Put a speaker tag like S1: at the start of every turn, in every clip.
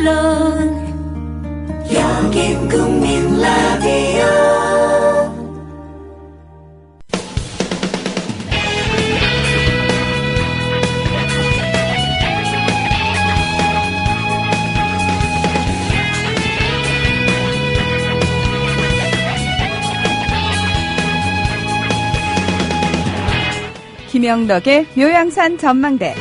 S1: 물론 여긴 국민 라디오.
S2: 김영덕의 묘양산 전망대.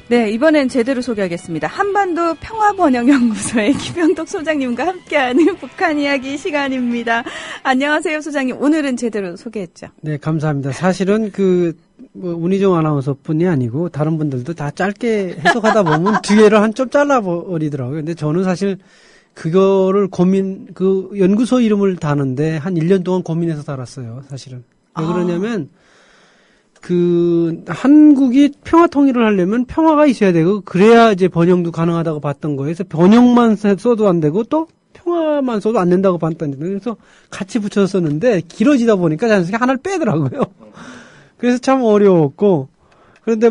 S2: 네, 이번엔 제대로 소개하겠습니다. 한반도 평화번영연구소의 김영덕 소장님과 함께하는 북한 이야기 시간입니다. 안녕하세요, 소장님. 오늘은 제대로 소개했죠?
S3: 네, 감사합니다. 사실은 운희정 아나운서뿐이 아니고 다른 분들도 다 짧게 해석하다 보면 뒤에를 한 점 잘라버리더라고요. 근데 저는 사실 그거를 연구소 이름을 다는데 한 1년 동안 고민해서 달았어요, 사실은. 왜 그러냐면, 한국이 평화 통일을 하려면 평화가 있어야 되고, 그래야 이제 번영도 가능하다고 봤던 거예요. 그래서 번영만 써도 안 되고, 또 평화만 써도 안 된다고 봤던 거예요. 그래서 같이 붙여서 썼는데, 길어지다 보니까 자연스럽게 하나를 빼더라고요. 그래서 참 어려웠고, 그런데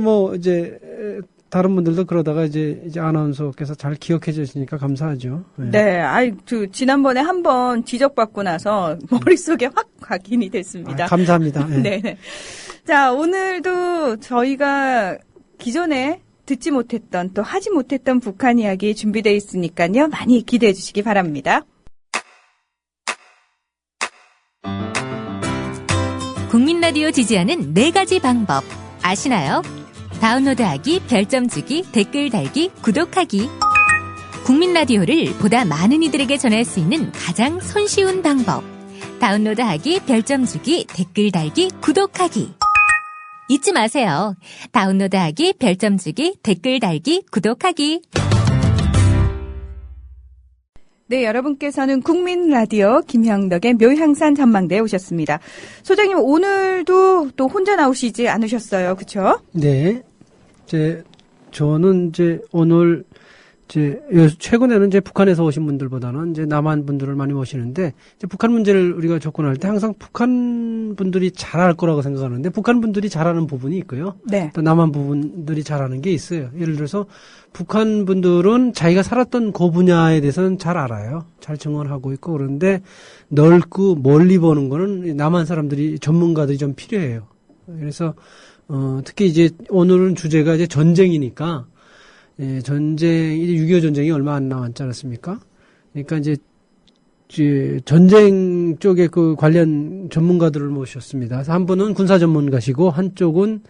S3: 다른 분들도 그러다가 이제 아나운서께서 잘 기억해 주시니까 감사하죠.
S2: 네. 지난번에 한번 지적받고 나서 머릿속에 확 각인이 됐습니다.
S3: 감사합니다.
S2: 네. 네. 자, 오늘도 저희가 기존에 듣지 못했던 또 하지 못했던 북한 이야기 준비되어 있으니까요. 많이 기대해 주시기 바랍니다.
S4: 국민 라디오 지지하는 4가지 방법 아시나요? 다운로드하기, 별점 주기, 댓글 달기, 구독하기. 국민 라디오를 보다 많은 이들에게 전할 수 있는 가장 손쉬운 방법. 다운로드하기, 별점 주기, 댓글 달기, 구독하기. 잊지 마세요. 다운로드하기, 별점 주기, 댓글 달기, 구독하기.
S2: 네, 여러분께서는 국민 라디오 김형덕의 묘향산 전망대에 오셨습니다. 소장님, 오늘도 또 혼자 나오시지 않으셨어요, 그렇죠?
S3: 네. 저는 오늘 최근에는 북한에서 오신 분들보다는 남한 분들을 많이 모시는데, 북한 문제를 우리가 접근할 때 항상 북한 분들이 잘할 거라고 생각하는데, 북한 분들이 잘하는 부분이 있고요.
S2: 네.
S3: 또 남한 분들이 잘하는 게 있어요. 예를 들어서 북한 분들은 자기가 살았던 그 분야에 대해서는 잘 알아요. 잘 증언하고 있고, 그런데 넓고 멀리 보는 거는 남한 사람들이, 전문가들이 좀 필요해요. 그래서 특히 오늘은 주제가 전쟁이니까, 전쟁, 6.25 전쟁이 얼마 안 남았지 않았습니까? 그러니까 전쟁 쪽에 관련 전문가들을 모셨습니다. 그래서 한 분은 군사 전문가시고, 한쪽은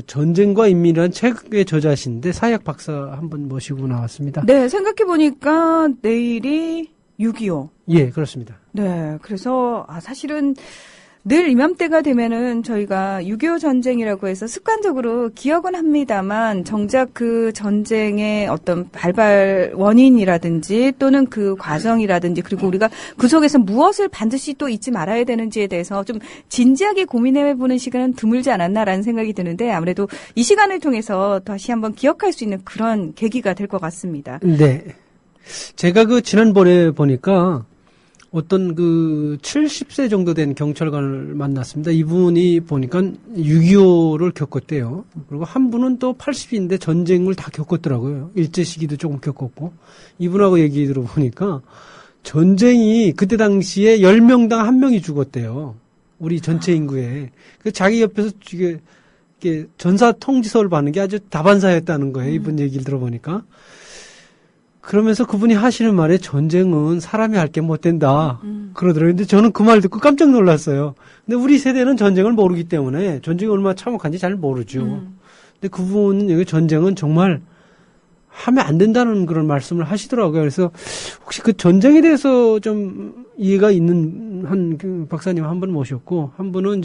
S3: 전쟁과 인민이라는 책의 저자신데, 사회학 박사 한 분 모시고 나왔습니다.
S2: 네, 생각해보니까 내일이 6.25.
S3: 예, 그렇습니다.
S2: 네, 그래서, 사실은, 늘 이맘때가 되면은 저희가 6.25 전쟁이라고 해서 습관적으로 기억은 합니다만 정작 그 전쟁의 어떤 발발 원인이라든지 또는 그 과정이라든지 그리고 우리가 그 속에서 무엇을 반드시 또 잊지 말아야 되는지에 대해서 좀 진지하게 고민해보는 시간은 드물지 않았나라는 생각이 드는데 아무래도 이 시간을 통해서 다시 한번 기억할 수 있는 그런 계기가 될 것 같습니다.
S3: 네. 제가 지난번에 보니까 어떤 70세 정도 된 경찰관을 만났습니다. 이분이 보니까 6.25를 겪었대요. 그리고 한 분은 또 80인데 전쟁을 다 겪었더라고요. 일제 시기도 조금 겪었고. 이분하고 얘기 들어보니까 전쟁이 그때 당시에 10명당 1명이 죽었대요. 우리 전체 인구에. 자기 옆에서 이게 전사 통지서를 받는 게 아주 다반사였다는 거예요. 이분 얘기를 들어보니까. 그러면서 그분이 하시는 말에 전쟁은 사람이 할 게 못 된다. 그러더라고요. 근데 저는 그 말 듣고 깜짝 놀랐어요. 근데 우리 세대는 전쟁을 모르기 때문에 전쟁이 얼마나 참혹한지 잘 모르죠. 근데 그분은 여기 전쟁은 정말 하면 안 된다는 그런 말씀을 하시더라고요. 그래서 혹시 그 전쟁에 대해서 좀 이해가 있는 박사님 한 분 모셨고, 한 분은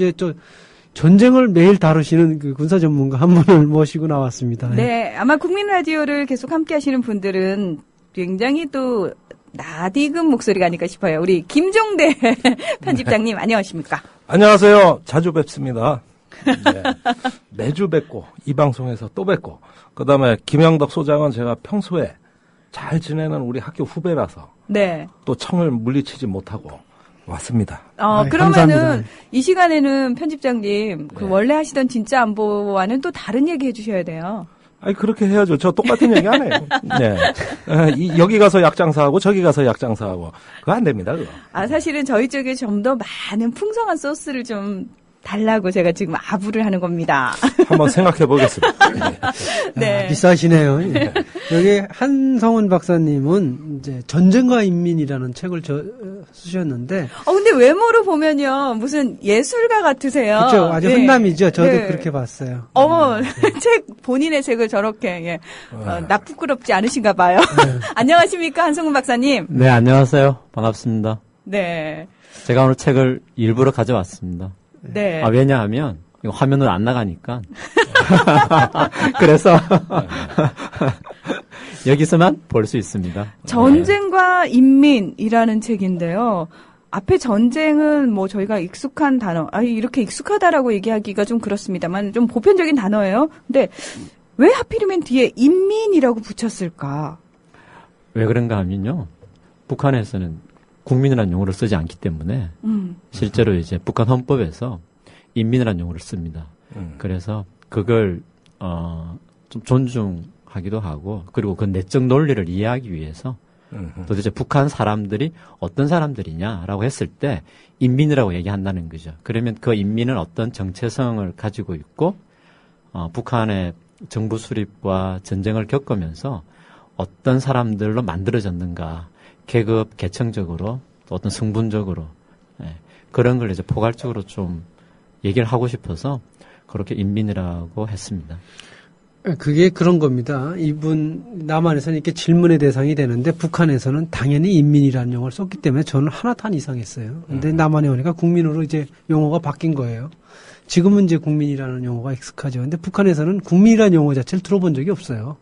S3: 전쟁을 매일 다루시는 군사 전문가 한 분을 모시고 나왔습니다.
S2: 네, 아마 국민 라디오를 계속 함께 하시는 분들은 굉장히 또 낯익은 목소리가 아닐까 싶어요. 우리 김종대 편집장님 안녕하십니까?
S5: 안녕하세요. 자주 뵙습니다. 네. 매주 뵙고 이 방송에서 또 뵙고 그다음에 김영덕 소장은 제가 평소에 잘 지내는 우리 학교 후배라서
S2: 네.
S5: 또 청을 물리치지 못하고 왔습니다.
S2: 그러면은
S3: 감사합니다.
S2: 이 시간에는 편집장님 그
S5: 네.
S2: 원래 하시던 진짜 안보와는 또 다른 얘기 해주셔야 돼요.
S5: 아니 그렇게 해야죠. 저 똑같은 얘기 안 해요. 네. 여기 가서 약장사하고 저기 가서 약장사하고 그거 안 됩니다. 그거.
S2: 사실은 저희 쪽에 좀 더 많은 풍성한 소스를 좀 달라고 제가 지금 아부를 하는 겁니다.
S5: 한번 생각해 보겠습니다.
S2: 네.
S3: 비싸시네요. 예. 여기 한성훈 박사님은 이제 전쟁과 인민이라는 책을 쓰셨는데,
S2: 근데 외모로 보면요, 무슨 예술가 같으세요.
S3: 그렇죠. 아주
S2: 네.
S3: 훈남이죠. 저도
S2: 네.
S3: 그렇게 봤어요.
S2: 본인의 책을 저렇게, 나 부끄럽지 않으신가 봐요. 안녕하십니까, 한성훈 박사님.
S6: 네, 안녕하세요. 반갑습니다.
S2: 네.
S6: 제가 오늘 책을 일부러 가져왔습니다.
S2: 네.
S6: 왜냐하면 이거 화면으로 안 나가니까. 그래서 여기서만 볼 수 있습니다.
S2: 전쟁과 인민이라는 책인데요. 앞에 전쟁은 뭐 저희가 익숙한 단어, 이렇게 익숙하다라고 얘기하기가 좀 그렇습니다만 좀 보편적인 단어예요. 근데 왜 하필이면 뒤에 인민이라고 붙였을까?
S6: 왜 그런가 하면요. 북한에서는 국민이라는 용어를 쓰지 않기 때문에 실제로 이제 북한 헌법에서 인민이라는 용어를 씁니다. 그래서 그걸 좀 존중하기도 하고 그리고 그 내적 논리를 이해하기 위해서 도대체 북한 사람들이 어떤 사람들이냐라고 했을 때 인민이라고 얘기한다는 거죠. 그러면 그 인민은 어떤 정체성을 가지고 있고 북한의 정부 수립과 전쟁을 겪으면서 어떤 사람들로 만들어졌는가 계급, 계층적으로 또 어떤 성분적으로 그런 걸 이제 포괄적으로 좀 얘기를 하고 싶어서 그렇게 인민이라고 했습니다.
S3: 그게 그런 겁니다. 이분 남한에서는 이렇게 질문의 대상이 되는데 북한에서는 당연히 인민이라는 용어를 썼기 때문에 저는 하나도 안 이상했어요. 근데 남한에 오니까 국민으로 이제 용어가 바뀐 거예요. 지금은 이제 국민이라는 용어가 익숙하죠. 근데 북한에서는 국민이라는 용어 자체를 들어본 적이 없어요.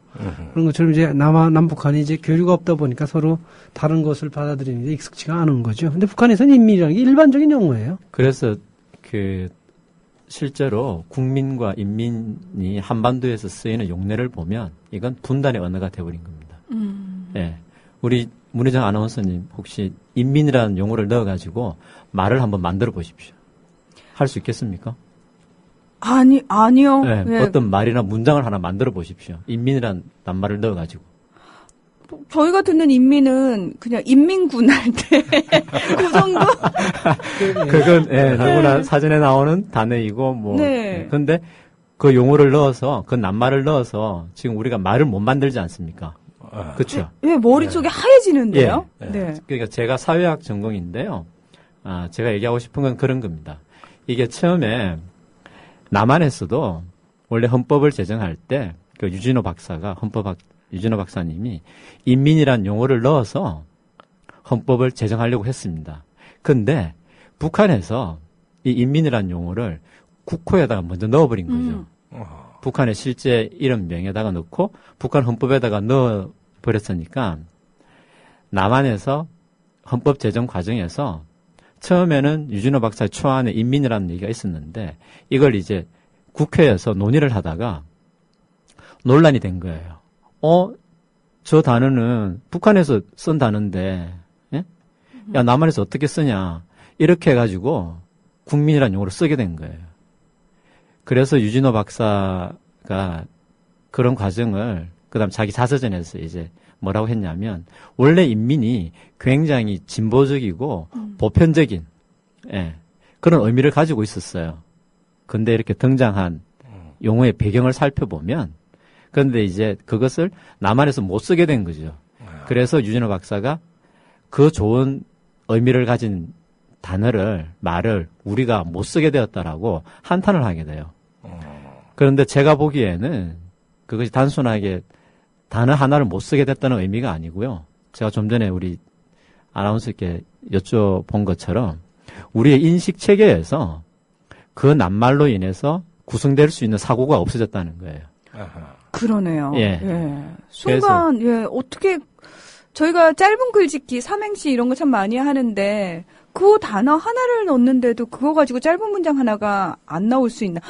S3: 그런 것처럼 이제 남북한이 이제 교류가 없다 보니까 서로 다른 것을 받아들이는 게 익숙치가 않은 거죠. 근데 북한에서는 인민이라는 게 일반적인 용어예요.
S6: 그래서 실제로 국민과 인민이 한반도에서 쓰이는 용례를 보면 이건 분단의 언어가 되어버린 겁니다. 예. 우리 문희정 아나운서님 혹시 인민이라는 용어를 넣어가지고 말을 한번 만들어 보십시오. 할 수 있겠습니까?
S2: 아니요.
S6: 네,
S2: 네.
S6: 어떤 말이나 문장을 하나 만들어 보십시오. 인민이라는 낱말을 넣어가지고.
S2: 저희가 듣는 인민은 그냥 인민군 할 때 그 정도?
S6: 그건 누구나 사전에 나오는 단어이고
S2: 네.
S6: 근데 그 용어를 넣어서 그 낱말을 넣어서 지금 우리가 말을 못 만들지 않습니까? 그렇죠.
S2: 왜 머릿속에 하얘지는데요?
S6: 예.
S2: 네.
S6: 그러니까 제가 사회학 전공인데요. 제가 얘기하고 싶은 건 그런 겁니다. 이게 처음에 남한에서도 원래 헌법을 제정할 때 그 유진호 박사가 유진호 박사님이 인민이란 용어를 넣어서 헌법을 제정하려고 했습니다. 근데 북한에서 이 인민이란 용어를 국호에다가 먼저 넣어버린 거죠. 북한의 실제 이름명에다가 넣고 북한 헌법에다가 넣어버렸으니까 남한에서 헌법 제정 과정에서 처음에는 유진호 박사의 초안에 인민이라는 얘기가 있었는데 이걸 이제 국회에서 논의를 하다가 논란이 된 거예요. 저 단어는 북한에서 쓴 단어인데, 예? 야, 남한에서 어떻게 쓰냐. 이렇게 해가지고 국민이라는 용어를 쓰게 된 거예요. 그래서 유진호 박사가 그런 과정을, 그 다음 자기 자서전에서 이제 뭐라고 했냐면, 원래 인민이 굉장히 진보적이고 보편적인, 그런 의미를 가지고 있었어요. 근데 이렇게 등장한 용어의 배경을 살펴보면, 그런데 이제 그것을 남한에서 못 쓰게 된 거죠. 그래서 유진호 박사가 그 좋은 의미를 가진 말을 우리가 못 쓰게 되었다라고 한탄을 하게 돼요. 그런데 제가 보기에는 그것이 단순하게 단어 하나를 못 쓰게 됐다는 의미가 아니고요. 제가 좀 전에 우리 아나운서께 여쭤본 것처럼 우리의 인식 체계에서 그 낱말로 인해서 구성될 수 있는 사고가 없어졌다는 거예요.
S2: 그러네요.
S6: 예.
S2: 순간, 어떻게, 저희가 짧은 글짓기, 삼행시 이런 거 참 많이 하는데, 그 단어 하나를 넣는데도 그거 가지고 짧은 문장 하나가 안 나올 수 있나.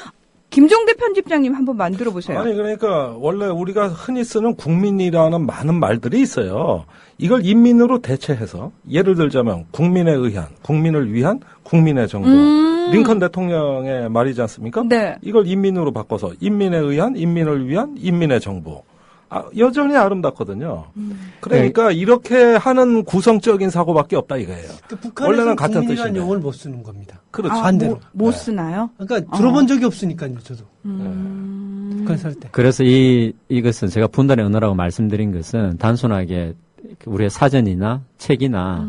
S2: 김종대 편집장님 한번 만들어 보세요.
S5: 아니 그러니까 원래 우리가 흔히 쓰는 국민이라는 많은 말들이 있어요. 이걸 인민으로 대체해서 예를 들자면 국민에 의한, 국민을 위한, 국민의 정부. 링컨 대통령의 말이지 않습니까?
S2: 네.
S5: 이걸 인민으로 바꿔서 인민에 의한, 인민을 위한, 인민의 정부. 여전히 아름답거든요. 그러니까 이렇게 하는 구성적인 사고밖에 없다 이거예요.
S3: 그 북한에서는
S5: 원래는 같은
S3: 국민이라는
S5: 뜻인데.
S3: 용어를 못 쓰는 겁니다.
S5: 그렇죠.
S3: 반대로.
S2: 못 쓰나요?
S3: 그러니까 들어본 적이 없으니까요, 저도. 북한 살 때.
S6: 그래서 이것은 제가 분단의 언어라고 말씀드린 것은 단순하게 우리의 사전이나 책이나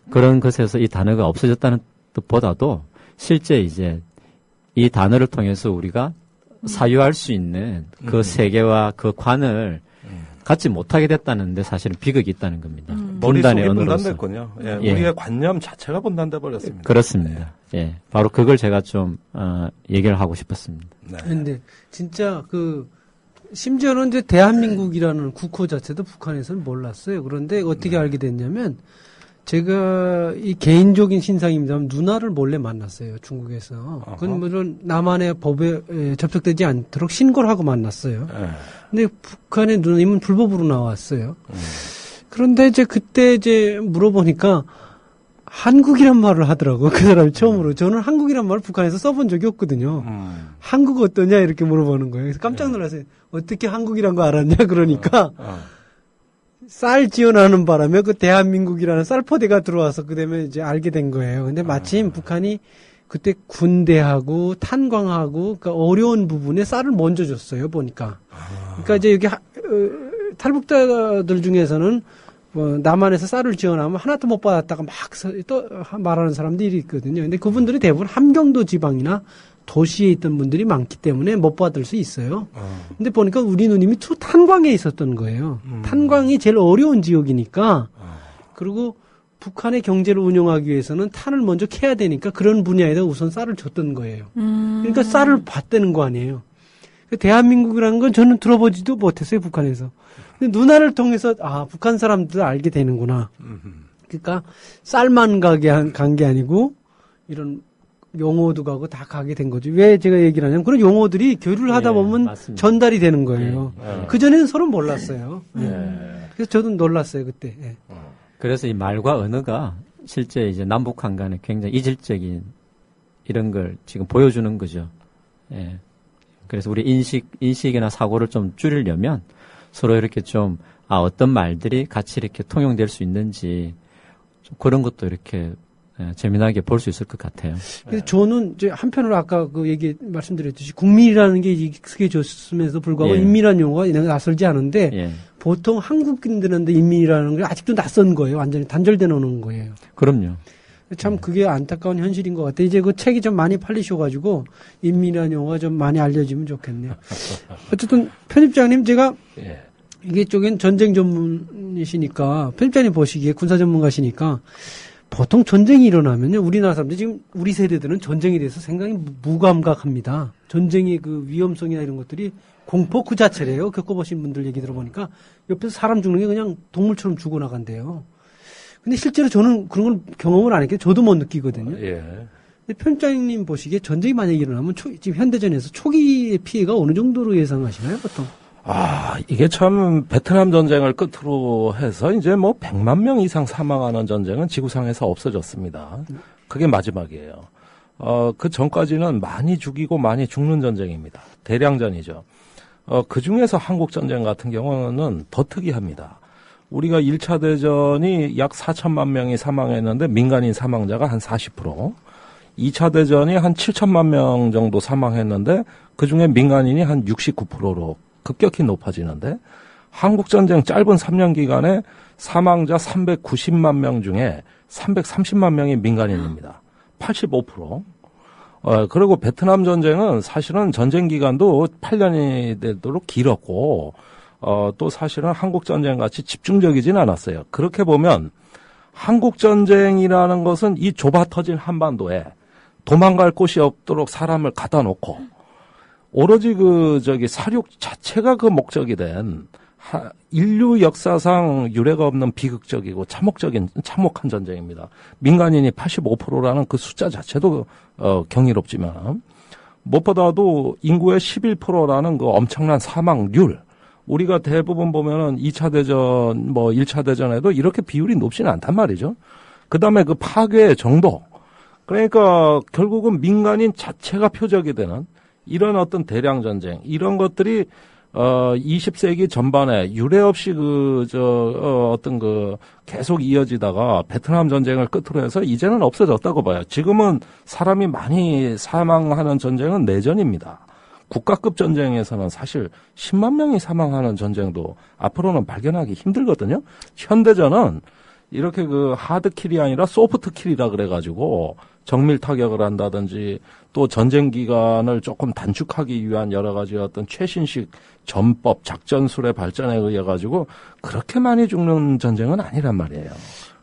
S6: 그런 것에서 이 단어가 없어졌다는 뜻보다도 실제 이제 이 단어를 통해서 우리가 사유할 수 있는 그 세계와 그 관을 갖지 못하게 됐다는데 사실은 비극이 있다는 겁니다. 분단의
S5: 머릿속이
S6: 언어로서.
S5: 분단됐군요. 예,
S6: 예.
S5: 우리의 관념 자체가 분단돼 버렸습니다.
S6: 그렇습니다. 예, 바로 그걸 제가 좀 얘기를 하고 싶었습니다.
S5: 네.
S3: 근데 진짜 심지어는 이제 대한민국이라는 국호 자체도 북한에서는 몰랐어요. 그런데 어떻게 알게 됐냐면 제가 이 개인적인 신상입니다만 누나를 몰래 만났어요. 중국에서. 그건 물론 남한의 법에 접촉되지 않도록 신고를 하고 만났어요. 근데 북한의 누나님은 불법으로 나왔어요. 그런데 이제 그때 이제 물어보니까 한국이란 말을 하더라고요. 그 사람이 처음으로. 저는 한국이란 말을 북한에서 써본 적이 없거든요. 한국 어떠냐 이렇게 물어보는 거예요. 그래서 깜짝 놀랐어요. 어떻게 한국이란 거 알았냐 그러니까 쌀 지어나는 바람에 그 대한민국이라는 쌀포대가 들어와서 그다음에 이제 알게 된 거예요. 근데 마침 북한이 그때 군대하고 탄광하고 그러니까 어려운 부분에 쌀을 먼저 줬어요. 보니까. 그러니까 이제 여기 탈북자들 중에서는 남한에서 쌀을 지어나면 하나도 못 받았다가 막 또 말하는 사람들이 있거든요. 근데 그분들이 대부분 함경도 지방이나 도시에 있던 분들이 많기 때문에 못 받을 수 있어요. 근데 보니까 우리 누님이 탄광에 있었던 거예요. 탄광이 제일 어려운 지역이니까. 그리고 북한의 경제를 운영하기 위해서는 탄을 먼저 캐야 되니까 그런 분야에다 우선 쌀을 줬던 거예요. 그러니까 쌀을 받대는 거 아니에요. 대한민국이라는 건 저는 들어보지도 못했어요, 북한에서. 근데 누나를 통해서 북한 사람들 알게 되는구나. 그러니까 쌀만 간 게 아니고 이런 용어도 가고 다 가게 된 거죠. 왜 제가 얘기를 하냐면 그런 용어들이 교류를 하다 보면
S6: 맞습니다.
S3: 전달이 되는 거예요. 그전에는 서로 몰랐어요. 그래서 저도 놀랐어요, 그때. 예.
S6: 그래서 이 말과 언어가 실제 이제 남북한 간에 굉장히 이질적인 이런 걸 지금 보여주는 거죠. 예. 그래서 우리 인식이나 사고를 좀 줄이려면 서로 이렇게 좀, 어떤 말들이 같이 이렇게 통용될 수 있는지 좀 그런 것도 이렇게 재미나게 볼 수 있을 것 같아요.
S3: 그래서 저는 이제 한편으로 아까 그 말씀드렸듯이 국민이라는 게 익숙해졌음에도 불구하고
S6: 예.
S3: 인민이라는 용어가 낯설지 않은데
S6: 예.
S3: 보통 한국인들한테 인민이라는 게 아직도 낯선 거예요. 완전히 단절돼 놓는 거예요.
S6: 그럼요.
S3: 참 그게 안타까운 현실인 것 같아요. 이제 그 책이 좀 많이 팔리셔가지고 인민이라는 용어가 좀 많이 알려지면 좋겠네요. 어쨌든 편집장님 제가 이게 쪽엔 전쟁 전문이시니까 편집장님 보시기에 군사 전문가시니까 보통 전쟁이 일어나면요, 우리나라 사람들 지금 우리 세대들은 전쟁에 대해서 상당히 무감각합니다. 전쟁의 그 위험성이나 이런 것들이 공포 그 자체래요. 겪어보신 분들 얘기 들어보니까 옆에서 사람 죽는 게 그냥 동물처럼 죽어나간대요. 근데 실제로 저는 그런 걸 경험을 안 했기 때문에 저도 못 느끼거든요.
S5: 예.
S3: 근데 편집장님 보시기에 전쟁이 만약에 일어나면 지금 현대전에서 초기의 피해가 어느 정도로 예상하시나요, 보통?
S5: 이게 참 베트남 전쟁을 끝으로 해서 이제 뭐 100만 명 이상 사망하는 전쟁은 지구상에서 없어졌습니다. 그게 마지막이에요. 그 전까지는 많이 죽이고 많이 죽는 전쟁입니다. 대량전이죠. 그 중에서 한국 전쟁 같은 경우는 더 특이합니다. 우리가 1차 대전이 약 4천만 명이 사망했는데 민간인 사망자가 한 40%, 2차 대전이 한 7천만 명 정도 사망했는데 그중에 민간인이 한 69%로 급격히 높아지는데 한국전쟁 짧은 3년 기간에 사망자 390만 명 중에 330만 명이 민간인입니다. 85%. 그리고 베트남 전쟁은 사실은 전쟁 기간도 8년이 되도록 길었고 또 사실은 한국전쟁 같이 집중적이진 않았어요. 그렇게 보면 한국전쟁이라는 것은 이 좁아 터진 한반도에 도망갈 곳이 없도록 사람을 갖다 놓고 오로지 사륙 자체가 그 목적이 된 인류 역사상 유례가 없는 비극적이고 참혹한 전쟁입니다. 민간인이 85%라는 그 숫자 자체도 경이롭지만 무엇보다도 인구의 11%라는 그 엄청난 사망률. 우리가 대부분 보면은 2차 대전, 1차 대전에도 이렇게 비율이 높지는 않단 말이죠. 그 다음에 그 파괴의 정도. 그러니까 결국은 민간인 자체가 표적이 되는 이런 어떤 대량 전쟁, 이런 것들이 20세기 전반에 유례 없이 어떤 계속 이어지다가 베트남 전쟁을 끝으로 해서 이제는 없어졌다고 봐요. 지금은 사람이 많이 사망하는 전쟁은 내전입니다. 국가급 전쟁에서는 사실 10만 명이 사망하는 전쟁도 앞으로는 발견하기 힘들거든요. 현대전은 이렇게 하드킬이 아니라 소프트킬이라 그래가지고 정밀 타격을 한다든지 또 전쟁 기간을 조금 단축하기 위한 여러 가지 어떤 최신식 전법, 작전술의 발전에 의해 가지고 그렇게 많이 죽는 전쟁은 아니란 말이에요.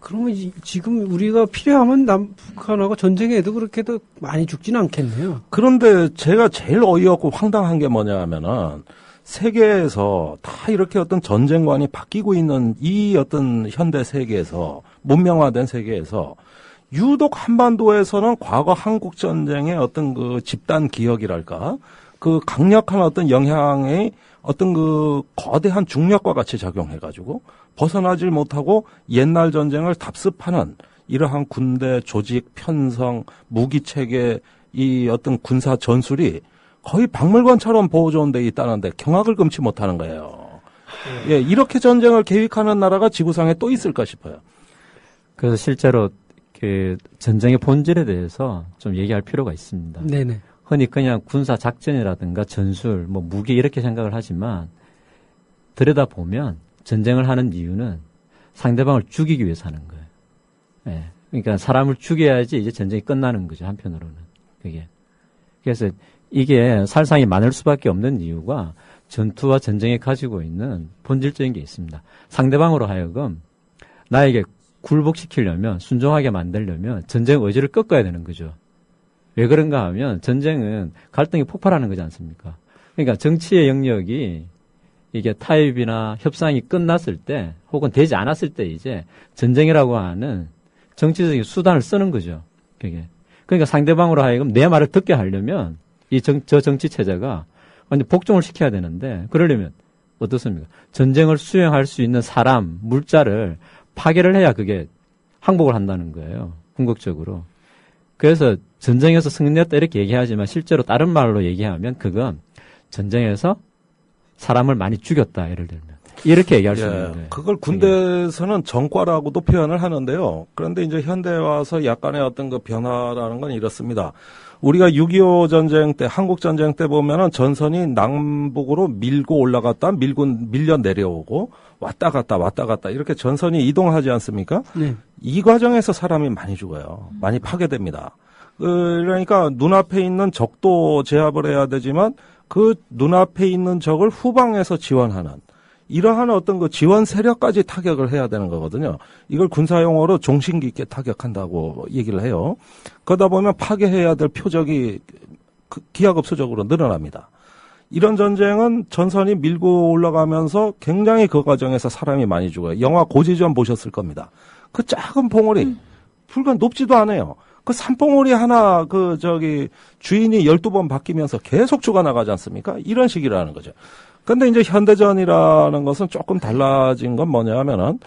S3: 그러면 지금 우리가 필요하면 남북한하고 전쟁에도 그렇게도 많이 죽지는 않겠네요.
S5: 그런데 제가 제일 어이없고 황당한 게 뭐냐 하면은 세계에서 다 이렇게 어떤 전쟁관이 바뀌고 있는 이 어떤 현대 세계에서 문명화된 세계에서 유독 한반도에서는 과거 한국 전쟁의 어떤 집단 기억이랄까 그 강력한 어떤 영향이 어떤 거대한 중력과 같이 작용해가지고 벗어나질 못하고 옛날 전쟁을 답습하는 이러한 군대 조직 편성 무기 체계 이 어떤 군사 전술이 거의 박물관처럼 보존 돼 있다는데 경악을 금치 못하는 거예요. 예, 이렇게 전쟁을 계획하는 나라가 지구상에 또 있을까 싶어요.
S6: 그래서 실제로 전쟁의 본질에 대해서 좀 얘기할 필요가 있습니다.
S3: 네네.
S6: 흔히 그냥 군사 작전이라든가 전술, 무기 이렇게 생각을 하지만 들여다보면 전쟁을 하는 이유는 상대방을 죽이기 위해서 하는 거예요. 예. 그러니까 사람을 죽여야지 이제 전쟁이 끝나는 거죠, 한편으로는. 그게. 그래서 이게 살상이 많을 수밖에 없는 이유가 전투와 전쟁이 가지고 있는 본질적인 게 있습니다. 상대방으로 하여금 나에게 굴복시키려면, 순종하게 만들려면 전쟁 의지를 꺾어야 되는 거죠. 왜 그런가 하면 전쟁은 갈등이 폭발하는 거지 않습니까? 그러니까 정치의 영역이 이게 타협이나 협상이 끝났을 때 혹은 되지 않았을 때 이제 전쟁이라고 하는 정치적인 수단을 쓰는 거죠. 그게. 그러니까 상대방으로 하여금 내 말을 듣게 하려면 저 정치 체제가 완전 복종을 시켜야 되는데 그러려면 어떻습니까? 전쟁을 수행할 수 있는 사람, 물자를 파괴를 해야 그게 항복을 한다는 거예요. 궁극적으로. 그래서 전쟁에서 승리했다 이렇게 얘기하지만 실제로 다른 말로 얘기하면 그건 전쟁에서 사람을 많이 죽였다, 예를 들면. 이렇게 얘기할 수 있는 거예요.
S5: 그걸 군대에서는 정과라고도 표현을 하는데요. 그런데 이제 현대에 와서 약간의 어떤 변화라는 건 이렇습니다. 우리가 6.25 전쟁 때, 한국 전쟁 때 보면은 전선이 남북으로 밀고 올라갔다, 밀려 내려오고, 왔다 갔다, 이렇게 전선이 이동하지 않습니까?
S3: 네.
S5: 이 과정에서 사람이 많이 죽어요. 많이 파괴됩니다. 그러니까 눈앞에 있는 적도 제압을 해야 되지만, 그 눈앞에 있는 적을 후방에서 지원하는, 이러한 어떤 지원 세력까지 타격을 해야 되는 거거든요. 이걸 군사용어로 종신 깊게 타격한다고 얘기를 해요. 그러다 보면 파괴해야 될 표적이 기하급수적으로 늘어납니다. 이런 전쟁은 전선이 밀고 올라가면서 굉장히 그 과정에서 사람이 많이 죽어요. 영화 고지전 보셨을 겁니다. 그 작은 봉우리, 불과 높지도 않아요. 그 산봉우리 하나, 주인이 12번 바뀌면서 계속 죽어나가지 않습니까? 이런 식이라는 거죠. 근데 이제 현대전이라는 것은 조금 달라진 건 뭐냐 하면은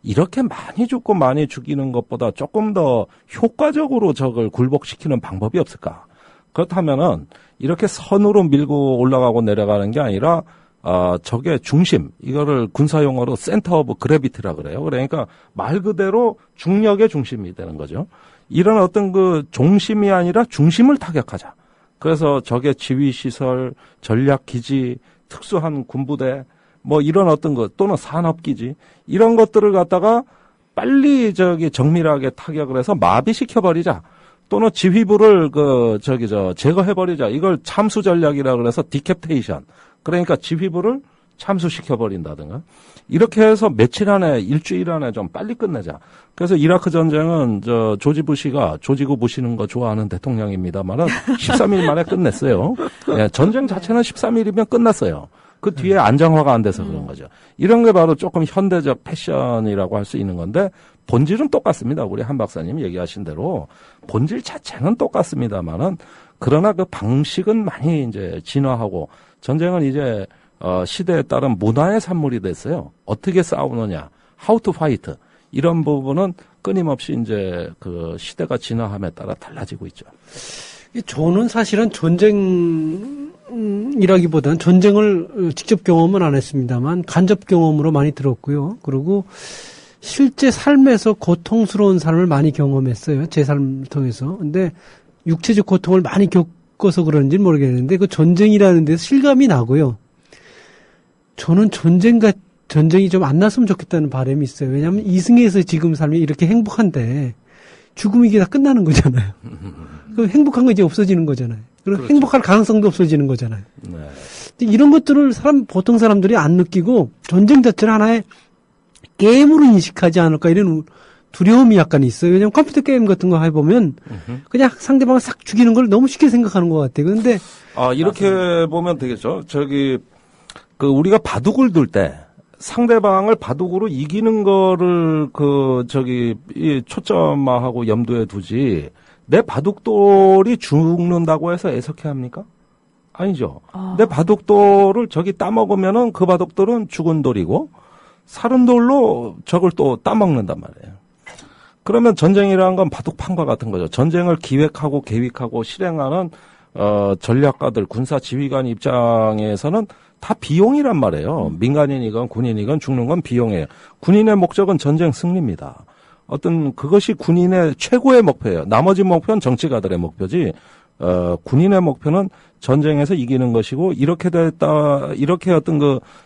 S5: 이렇게 많이 죽고 많이 죽이는 것보다 조금 더 효과적으로 적을 굴복시키는 방법이 없을까? 그렇다면은 이렇게 선으로 밀고 올라가고 내려가는 게 아니라 적의 중심, 이거를 군사용어로 센터 오브 그래비티라 그래요. 그러니까 말 그대로 중력의 중심이 되는 거죠. 이런 어떤 중심이 아니라 중심을 타격하자. 그래서 적의 지휘시설, 전략기지, 특수한 군부대, 이런 어떤 것, 또는 산업기지, 이런 것들을 갖다가 빨리 정밀하게 타격을 해서 마비시켜버리자. 또는 지휘부를 제거해버리자. 이걸 참수 전략이라 그래서 디캡테이션. 그러니까 지휘부를 참수시켜버린다든가. 이렇게 해서 며칠 안에, 일주일 안에 좀 빨리 끝내자. 그래서 이라크 전쟁은 조지 부시가 조지고 부시는 거 좋아하는 대통령입니다만은 13일 만에 끝냈어요. 예, 전쟁 자체는 13일이면 끝났어요. 그 뒤에 안정화가 안 돼서 그런 거죠. 이런 게 바로 조금 현대적 패션이라고 할 수 있는 건데 본질은 똑같습니다. 우리 한 박사님 얘기하신 대로 본질 자체는 똑같습니다만은 그러나 그 방식은 많이 이제 진화하고 전쟁은 이제 시대에 따른 문화의 산물이 됐어요. 어떻게 싸우느냐, how to fight 이런 부분은 끊임없이 이제 그 시대가 진화함에 따라 달라지고 있죠.
S3: 저는 사실은 전쟁이라기보다는 전쟁을 직접 경험은 안 했습니다만 간접 경험으로 많이 들었고요. 그리고 실제 삶에서 고통스러운 삶을 많이 경험했어요. 제 삶을 통해서. 근데 육체적 고통을 많이 겪어서 그런지는 모르겠는데 그 전쟁이라는 데서 실감이 나고요. 저는 전쟁이 좀 안 났으면 좋겠다는 바람이 있어요. 왜냐하면 이승에서 지금 삶이 이렇게 행복한데 죽음이 이게 다 끝나는 거잖아요. 그 행복한 거 이제 없어지는 거잖아요. 그리고
S5: 그렇죠.
S3: 행복할 가능성도 없어지는 거잖아요.
S5: 네.
S3: 이런 것들을 보통 사람들이 안 느끼고 전쟁 자체를 하나의 게임으로 인식하지 않을까 이런 두려움이 약간 있어요. 왜냐하면 컴퓨터 게임 같은 거 해보면 그냥 상대방을 싹 죽이는 걸 너무 쉽게 생각하는 것 같아요. 그런데
S5: 이렇게 보면 되겠죠. 우리가 바둑을 둘 때 상대방을 바둑으로 이기는 거를 초점화하고 염두에 두지 내 바둑돌이 죽는다고 해서 애석해 합니까? 아니죠. 내 바둑돌을 적이 따먹으면은 그 바둑돌은 죽은 돌이고 사른 돌로 적을 또 따먹는단 말이에요. 그러면 전쟁이라는 건 바둑판과 같은 거죠. 전쟁을 기획하고 계획하고 실행하는 전략가들, 군사 지휘관 입장에서는 다 비용이란 말이에요. 민간인이건 군인이건 죽는 건 비용이에요. 군인의 목적은 전쟁 승리입니다. 그것이 군인의 최고의 목표예요. 나머지 목표는 정치가들의 목표지, 군인의 목표는 전쟁에서 이기는 것이고, 이렇게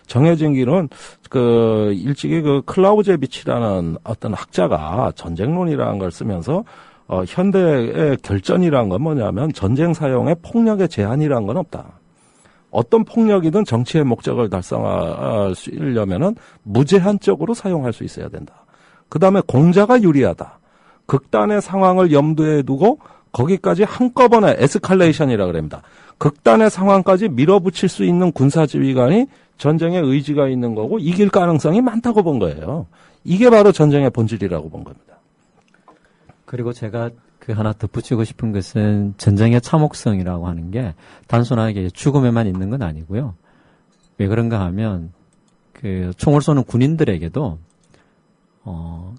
S5: 정해진 길은, 일찍이 클라우제비치라는 어떤 학자가 전쟁론이라는 걸 쓰면서, 현대의 결전이라는 건 뭐냐면 전쟁 사용의 폭력의 제한이라는 건 없다. 어떤 폭력이든 정치의 목적을 달성하려면은 무제한적으로 사용할 수 있어야 된다. 그 다음에 공자가 유리하다. 극단의 상황을 염두에 두고 거기까지 한꺼번에 에스컬레이션이라고 그럽니다. 극단의 상황까지 밀어붙일 수 있는 군사지휘관이 전쟁에 의지가 있는 거고 이길 가능성이 많다고 본 거예요. 이게 바로 전쟁의 본질이라고 본 겁니다.
S6: 그리고 제가 하나 덧붙이고 싶은 것은 전쟁의 참혹성이라고 하는 게 단순하게 죽음에만 있는 건 아니고요. 왜 그런가 하면 총을 쏘는 군인들에게도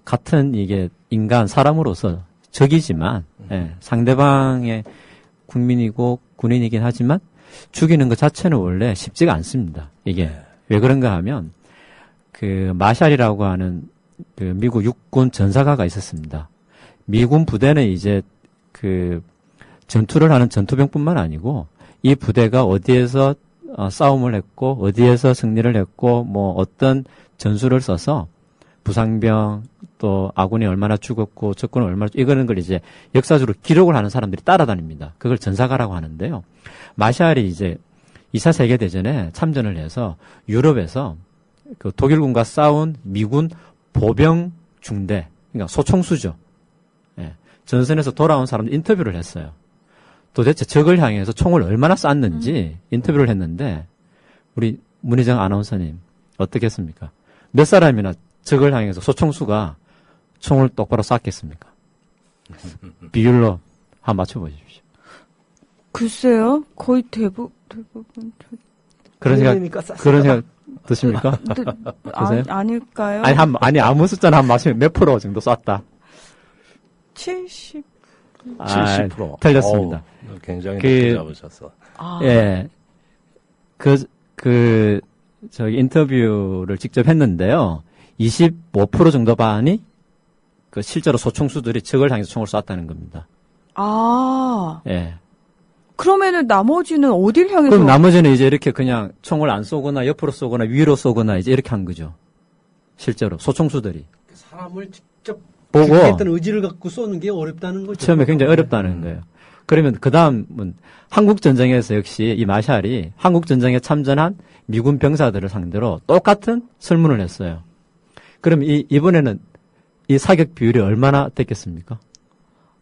S6: 같은 이게 인간 사람으로서 적이지만 상대방의 국민이고 군인이긴 하지만 죽이는 것 자체는 원래 쉽지가 않습니다. 이게 왜 그런가 하면 마샬이라고 하는 미국 육군 전사가가 있었습니다. 미군 부대는 이제 전투를 하는 전투병뿐만 아니고 이 부대가 어디에서 싸움을 했고 어디에서 승리를 했고 뭐 어떤 전술을 써서 부상병 또 아군이 얼마나 죽었고 적군은 얼마나 이거는 걸 이제 역사적으로 기록을 하는 사람들이 따라다닙니다. 그걸 전사가라고 하는데요. 마샬이 이제 2차 세계대전에 참전을 해서 유럽에서 독일군과 싸운 미군 보병 중대 그러니까 소총수죠. 전선에서 돌아온 사람들 인터뷰를 했어요. 도대체 적을 향해서 총을 얼마나 쐈는지 인터뷰를 했는데 우리 문희정 아나운서님 어떻게 했습니까? 몇 사람이나 적을 향해서 소총수가 총을 똑바로 쐈겠습니까? 비율로 한번 맞춰보십시오.
S2: 글쎄요. 거의 대부분.
S6: 그런 생각 드십니까?
S2: 아닐까요?
S6: 아니 아무 숫자나 한번 맞추면 몇 프로 정도 쐈다?
S2: 70.
S5: 70%.
S6: 틀렸습니다.
S5: 굉장히 높게 잡으셨어.
S6: 예. 저기 인터뷰를 직접 했는데요. 25% 정도 반이 실제로 소총수들이 적을 향해서 총을 쐈다는 겁니다. 예.
S2: 그러면은 나머지는 어딜 향해서?
S6: 그럼 나머지는 이제 이렇게 그냥 총을 안 쏘거나 옆으로 쏘거나 위로 쏘거나 이제 이렇게 한 거죠. 실제로 소총수들이.
S3: 사람을 직접
S6: 보고
S3: 어떤 의지를 갖고 쏘는 게 어렵다는 거죠.
S6: 처음에 굉장히 어렵다는 거예요. 그러면 그 다음은 한국 전쟁에서 역시 이 마샬이 한국 전쟁에 참전한 미군 병사들을 상대로 똑같은 설문을 했어요. 그럼 이번에는 이 사격 비율이 얼마나 됐겠습니까?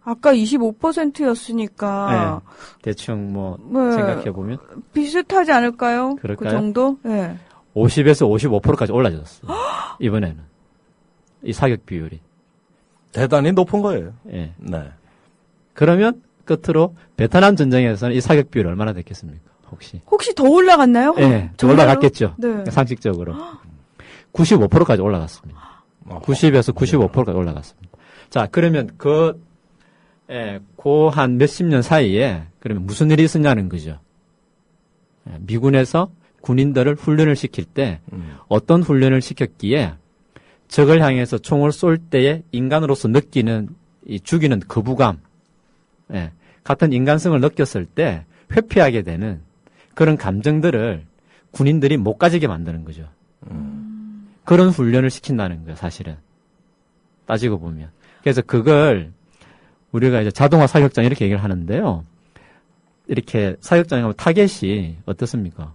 S2: 아까 25%였으니까
S6: 대충 뭐
S2: 네.
S6: 생각해 보면
S2: 비슷하지 않을까요?
S6: 그럴까요?
S2: 그 정도? 네.
S6: 50에서 55%까지 올라졌어요. 이번에는 이 사격 비율이.
S5: 대단히 높은 거예요.
S6: 예.
S5: 네.
S6: 그러면 끝으로 베트남 전쟁에서는 이 사격 비율이 얼마나 됐겠습니까? 혹시
S2: 더 올라갔나요?
S6: 예,
S2: 정말로?
S6: 올라갔겠죠.
S2: 네.
S6: 상식적으로 95%까지 올라갔습니다. 90에서 95%까지 올라갔습니다. 자, 그러면 그 한 몇십 년 사이에 그러면 무슨 일이 있었냐는 거죠. 미군에서 군인들을 훈련을 시킬 때 어떤 훈련을 시켰기에 적을 향해서 총을 쏠 때에 인간으로서 느끼는 이 죽이는 거부감, 같은 인간성을 느꼈을 때 회피하게 되는 그런 감정들을 군인들이 못 가지게 만드는 거죠. 그런 훈련을 시킨다는 거예요, 사실은. 따지고 보면. 그래서 그걸 우리가 이제 자동화 사격장 이렇게 얘기를 하는데요. 이렇게 사격장에 가면 타겟이 어떻습니까?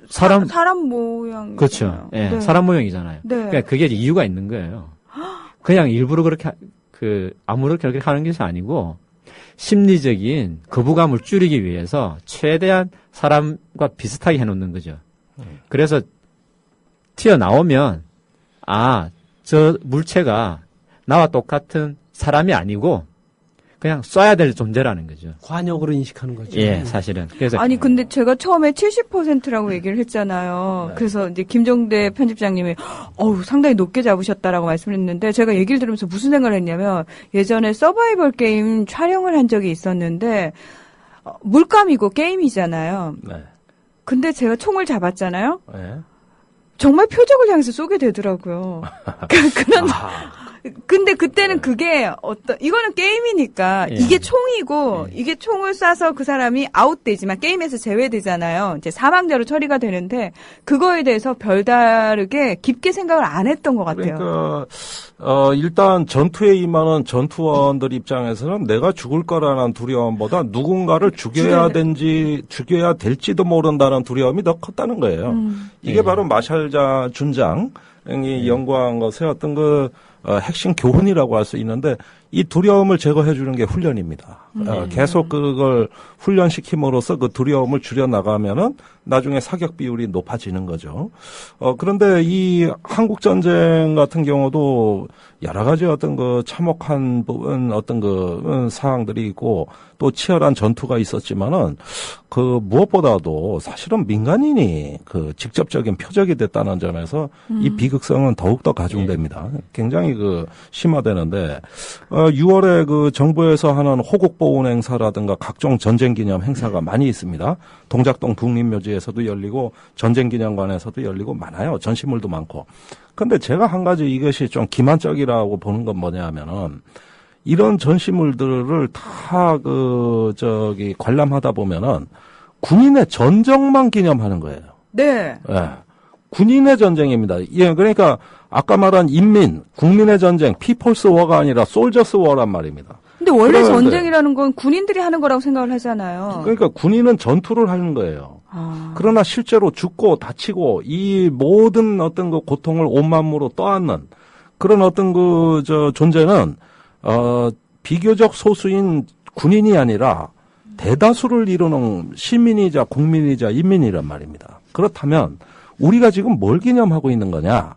S6: 사람
S2: 모양.
S6: 그렇죠. 예,
S2: 네.
S6: 사람 모형이잖아요.
S2: 네.
S6: 그러니까 그게 이유가 있는 거예요. 그냥 일부러 그렇게 아무렇게 그렇게 하는 것이 아니고 심리적인 거부감을 줄이기 위해서 최대한 사람과 비슷하게 해놓는 거죠. 그래서 튀어나오면 저 물체가 나와 똑같은 사람이 아니고 그냥 쏴야 될 존재라는 거죠.
S3: 관역으로 인식하는 거죠.
S6: 예, 사실은. 그래서
S2: 아니 근데 제가 처음에 70%라고 얘기를 했잖아요.
S5: 네.
S2: 그래서 이제 김종대 편집장님이 상당히 높게 잡으셨다라고 말씀했는데 제가 얘기를 들으면서 무슨 생각을 했냐면 예전에 서바이벌 게임 촬영을 한 적이 있었는데 물감이고 게임이잖아요.
S5: 네.
S2: 근데 제가 총을 잡았잖아요.
S5: 네.
S2: 정말 표적을 향해서 쏘게 되더라고요. 그런 근데 그때는 그게 이거는 게임이니까
S6: 예.
S2: 이게 총이고 이게 총을 쏴서 그 사람이 아웃되지만 게임에서 제외되잖아요. 이제 사망자로 처리가 되는데 그거에 대해서 별다르게 깊게 생각을 안 했던 것 같아요.
S5: 그러니까 일단 전투에 임하는 전투원들 입장에서는 내가 죽을 거라는 두려움보다 누군가를 죽여야 될지도 모른다는 두려움이 더 컸다는 거예요. 이게 바로 마샬자 준장이 연구한 것의 어떤 핵심 교훈이라고 할 수 있는데 이 두려움을 제거해 주는 게 훈련입니다. 계속 그걸 훈련시킴으로써 그 두려움을 줄여 나가면은 나중에 사격 비율이 높아지는 거죠. 그런데 이 한국 전쟁 같은 경우도 여러 가지 어떤 참혹한 부분 사항들이 있고 또 치열한 전투가 있었지만은 무엇보다도 사실은 민간인이 직접적인 표적이 됐다는 점에서 이 비극성은 더욱더 가중됩니다. 굉장히 심화되는데 6월에 정부에서 하는 호국보훈 행사라든가 각종 전쟁기념 행사가 많이 있습니다. 동작동 국립묘지에서도 열리고 전쟁기념관에서도 열리고 많아요. 전시물도 많고. 근데 제가 한 가지 이것이 좀 기만적이라고 보는 건 뭐냐면은 이런 전시물들을 다 관람하다 보면은 군인의 전쟁만 기념하는 거예요.
S2: 네.
S5: 예. 군인의 전쟁입니다. 예, 그러니까 아까 말한 국민의 전쟁, 피플스 워가 아니라 솔저스 워란 말입니다.
S2: 근데 원래
S5: 그런데
S2: 전쟁이라는 건 군인들이 하는 거라고 생각을 하잖아요.
S5: 그러니까 군인은 전투를 하는 거예요. 그러나 실제로 죽고 다치고 이 모든 고통을 온몸으로 떠안는 그런 존재는 비교적 소수인 군인이 아니라 대다수를 이루는 시민이자 국민이자 인민이란 말입니다. 그렇다면 우리가 지금 뭘 기념하고 있는 거냐?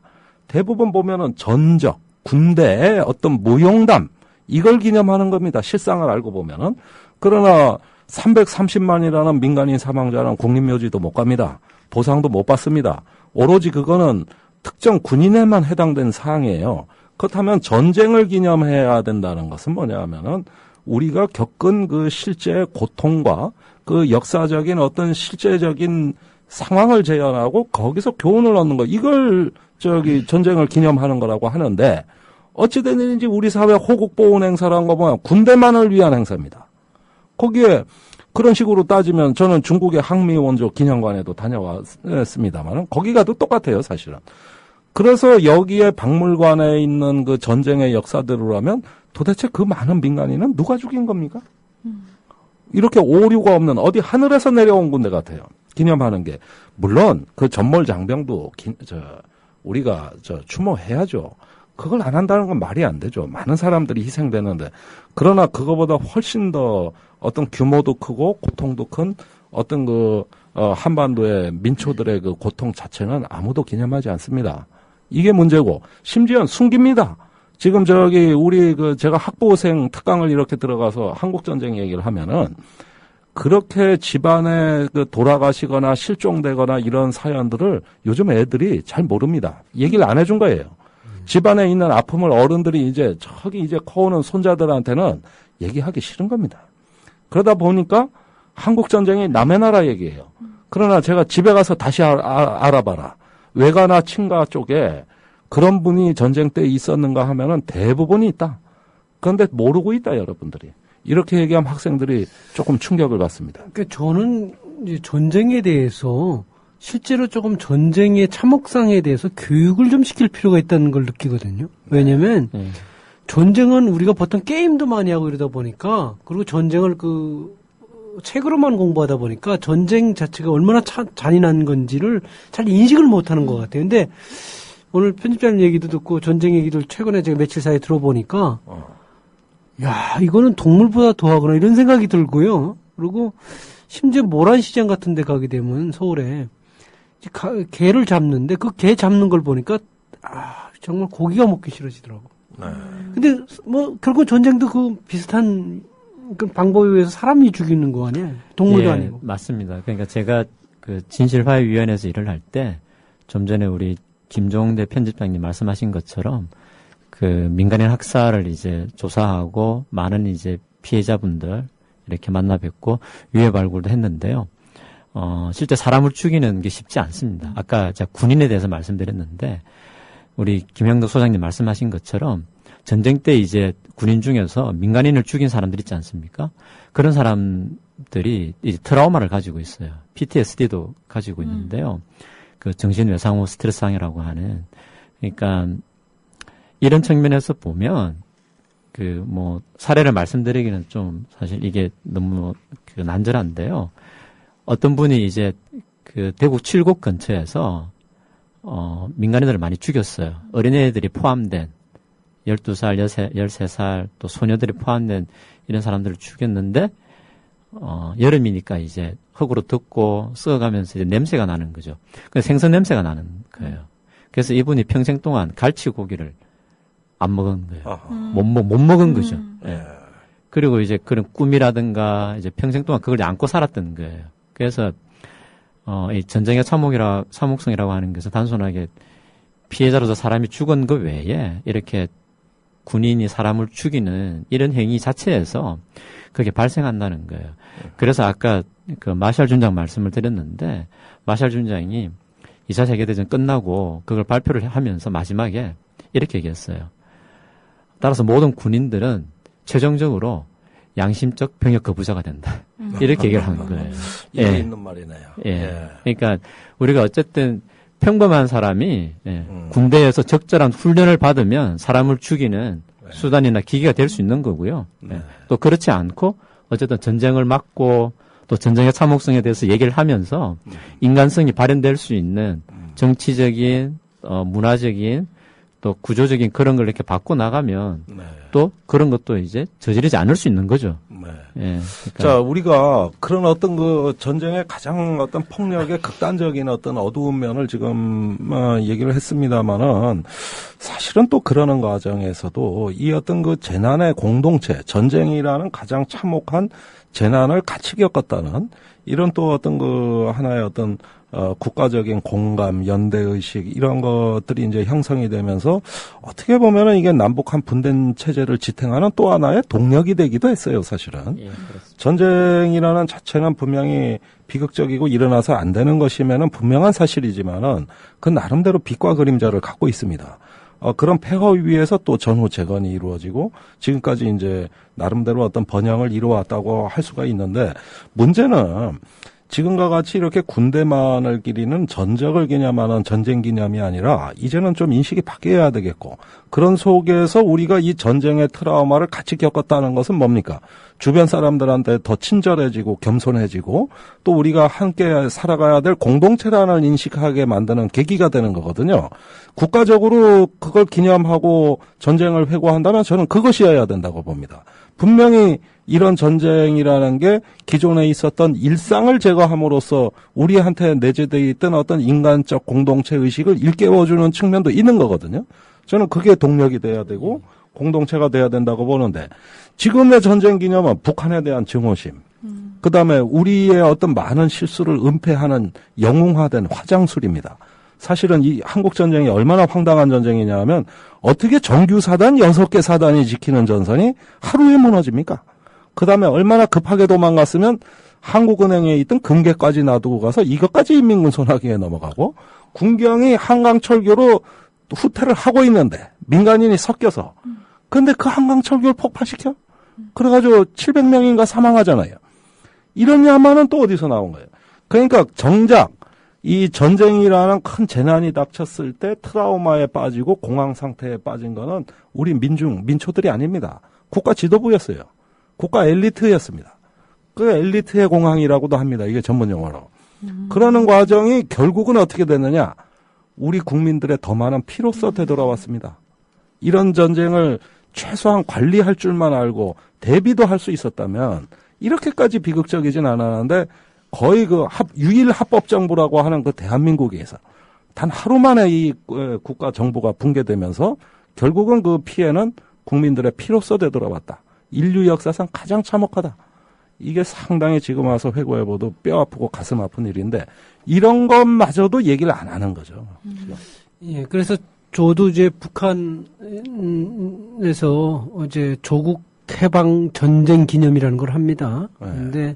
S5: 대부분 보면은 전적, 군대의 무용담 이걸 기념하는 겁니다. 실상을 알고 보면은. 그러나 330만이라는 민간인 사망자는 국립묘지도 못 갑니다. 보상도 못 받습니다. 오로지 그거는 특정 군인에만 해당된 사항이에요. 그렇다면 전쟁을 기념해야 된다는 것은 뭐냐 하면은 우리가 겪은 실제 고통과 역사적인 실제적인 상황을 재현하고 거기서 교훈을 얻는 거. 이걸 전쟁을 기념하는 거라고 하는데 어찌된 일인지 우리 사회 호국보훈 행사라는 거 보면 군대만을 위한 행사입니다. 거기에 그런 식으로 따지면 저는 중국의 항미원조 기념관에도 다녀왔습니다만 거기 가도 똑같아요, 사실은. 그래서 여기에 박물관에 있는 전쟁의 역사들을 하면 도대체 그 많은 민간인은 누가 죽인 겁니까? 이렇게 오류가 없는 어디 하늘에서 내려온 군대 같아요. 기념하는 게. 물론 전몰 장병도 우리가 추모해야죠. 그걸 안 한다는 건 말이 안 되죠. 많은 사람들이 희생되는데. 그러나 그거보다 훨씬 더 어떤 규모도 크고 고통도 큰 어떤 한반도의 민초들의 그 고통 자체는 아무도 기념하지 않습니다. 이게 문제고, 심지어 숨깁니다. 지금 제가 학부생 특강을 이렇게 들어가서 한국전쟁 얘기를 하면은, 그렇게 집안에 돌아가시거나 실종되거나 이런 사연들을 요즘 애들이 잘 모릅니다. 얘기를 안 해준 거예요. 집안에 있는 아픔을 어른들이 이제 커오는 손자들한테는 얘기하기 싫은 겁니다. 그러다 보니까 한국전쟁이 남의 나라 얘기예요. 그러나 제가 집에 가서 다시 알아봐라. 외가나 친가 쪽에 그런 분이 전쟁 때 있었는가 하면은 대부분이 있다. 그런데 모르고 있다, 여러분들이. 이렇게 얘기하면 학생들이 조금 충격을 받습니다.
S3: 그러니까 저는 이제 전쟁에 대해서 실제로 조금 전쟁의 참혹성에 대해서 교육을 좀 시킬 필요가 있다는 걸 느끼거든요. 왜냐면 전쟁은 우리가 보통 게임도 많이 하고 이러다 보니까, 그리고 전쟁을 책으로만 공부하다 보니까 전쟁 자체가 얼마나 잔인한 건지를 잘 인식을 못하는 것 같아요. 근데 오늘 편집자님 얘기도 듣고 전쟁 얘기를 최근에 제가 며칠 사이에 들어보니까 야, 이거는 동물보다 더하구나 이런 생각이 들고요. 그리고 심지어 모란시장 같은 데 가게 되면 서울에 개를 잡는데 그 개 잡는 걸 보니까 정말 고기가 먹기 싫어지더라고.
S5: 네.
S3: 근데 결국 전쟁도 그 비슷한 그 방법에 의해서 사람이 죽이는 거 아니에요? 동물도 아니고.
S6: 맞습니다. 그러니까 제가 진실화해위원회에서 일을 할 때 좀 전에 우리 김종대 편집장님 말씀하신 것처럼 민간인 학살을 이제 조사하고 많은 이제 피해자분들 이렇게 만나 뵙고 유해 발굴도 했는데요. 실제 사람을 죽이는 게 쉽지 않습니다. 아까 제가 군인에 대해서 말씀드렸는데 우리 김형덕 소장님 말씀하신 것처럼 전쟁 때 이제 군인 중에서 민간인을 죽인 사람들 있지 않습니까? 그런 사람들이 이제 트라우마를 가지고 있어요. PTSD도 가지고 있는데요. 정신외상 후 스트레스 장애라고 하는. 그러니까 이런 측면에서 보면 사례를 말씀드리기는 좀 사실 이게 너무 난절한데요. 어떤 분이 이제 대구 칠곡 근처에서 민간인들을 많이 죽였어요. 어린애들이 포함된 12살, 13살 또 소녀들이 포함된 이런 사람들을 죽였는데 여름이니까 이제 흙으로 덮고 썩어가면서 이제 냄새가 나는 거죠. 생선 냄새가 나는 거예요. 그래서 이분이 평생 동안 갈치고기를 안 먹은 거예요. 못 먹은 거죠. 예. 그리고 이제 그런 꿈이라든가 이제 평생 동안 그걸 안고 살았던 거예요. 그래서 이 전쟁의 참혹성이라고 하는 것은 단순하게 피해자로서 사람이 죽은 것 외에 이렇게 군인이 사람을 죽이는 이런 행위 자체에서 그게 발생한다는 거예요. 그래서 아까 마샬 준장 말씀을 드렸는데 마샬 준장이 2차 세계대전 끝나고 그걸 발표를 하면서 마지막에 이렇게 얘기했어요. 따라서 모든 군인들은 최종적으로 양심적 병역 거부자가 된다. 이렇게 얘기를 하는 거예요.
S5: 이게 있는 말이네요.
S6: 예. 그러니까 우리가 어쨌든 평범한 사람이 군대에서 적절한 훈련을 받으면 사람을 죽이는 수단이나 기계가 될 수 있는 거고요. 또 그렇지 않고 어쨌든 전쟁을 막고 또 전쟁의 참혹성에 대해서 얘기를 하면서 인간성이 발현될 수 있는 정치적인, 문화적인 또 구조적인 그런 걸 이렇게 바꿔 나가면 또 그런 것도 이제 저지르지 않을 수 있는 거죠. 예, 그러니까.
S5: 자, 우리가 그런 어떤 전쟁의 가장 어떤 폭력의 극단적인 어떤 어두운 면을 지금 얘기를 했습니다만은 사실은 또 그러는 과정에서도 이 어떤 재난의 공동체, 전쟁이라는 가장 참혹한 재난을 같이 겪었다는 이런 또 어떤 하나의 어떤 국가적인 공감, 연대의식 이런 것들이 이제 형성이 되면서 어떻게 보면은 이게 남북한 분단 체제를 지탱하는 또 하나의 동력이 되기도 했어요, 사실은.
S6: 예,
S5: 전쟁이라는 자체는 분명히 비극적이고 일어나서 안 되는 것이면은 분명한 사실이지만은 그 나름대로 빛과 그림자를 갖고 있습니다. 그런 폐허 위에서 또 전후 재건이 이루어지고 지금까지 이제 나름대로 어떤 번영을 이루어왔다고 할 수가 있는데 문제는 지금과 같이 이렇게 군대만을 기리는 전적을 기념하는 전쟁 기념이 아니라 이제는 좀 인식이 바뀌어야 되겠고, 그런 속에서 우리가 이 전쟁의 트라우마를 같이 겪었다는 것은 뭡니까? 주변 사람들한테 더 친절해지고 겸손해지고 또 우리가 함께 살아가야 될 공동체라는 인식하게 만드는 계기가 되는 거거든요. 국가적으로 그걸 기념하고 전쟁을 회고한다면 저는 그것이어야 된다고 봅니다. 분명히 이런 전쟁이라는 게 기존에 있었던 일상을 제거함으로써 우리한테 내재되어 있던 어떤 인간적 공동체 의식을 일깨워주는 측면도 있는 거거든요. 저는 그게 동력이 돼야 되고 공동체가 돼야 된다고 보는데, 지금의 전쟁 기념은 북한에 대한 증오심, 그다음에 우리의 어떤 많은 실수를 은폐하는 영웅화된 화장술입니다. 사실은 이 한국 전쟁이 얼마나 황당한 전쟁이냐 하면 어떻게 정규사단 6개 사단이 지키는 전선이 하루에 무너집니까? 그다음에 얼마나 급하게 도망갔으면 한국은행에 있던 금괴까지 놔두고 가서 이것까지 인민군 손아귀에 넘어가고, 군경이 한강철교로 후퇴를 하고 있는데 민간인이 섞여서, 근데 그 한강철교를 폭파시켜? 그래가지고 700명인가 사망하잖아요. 이런 야만은 또 어디서 나온 거예요? 그러니까 정작 이 전쟁이라는 큰 재난이 닥쳤을 때 트라우마에 빠지고 공황 상태에 빠진 거는 우리 민초들이 아닙니다. 국가 지도부였어요. 국가 엘리트였습니다. 그 엘리트의 공황이라고도 합니다. 이게 전문 용어로. 그러는 과정이 결국은 어떻게 됐느냐? 우리 국민들의 더 많은 피로써 되돌아왔습니다. 이런 전쟁을 최소한 관리할 줄만 알고 대비도 할 수 있었다면 이렇게까지 비극적이진 않았는데, 거의 그 유일 합법정부라고 하는 그 대한민국에서 단 하루 만에 이 국가 정부가 붕괴되면서 결국은 그 피해는 국민들의 피로써 되돌아왔다. 인류 역사상 가장 참혹하다. 이게 상당히 지금 와서 회고해봐도 뼈 아프고 가슴 아픈 일인데, 이런 것마저도 얘기를 안 하는 거죠.
S3: 예, 그래서 저도 이제 북한에서 어제 조국 해방 전쟁 기념이라는 걸 합니다. 그런데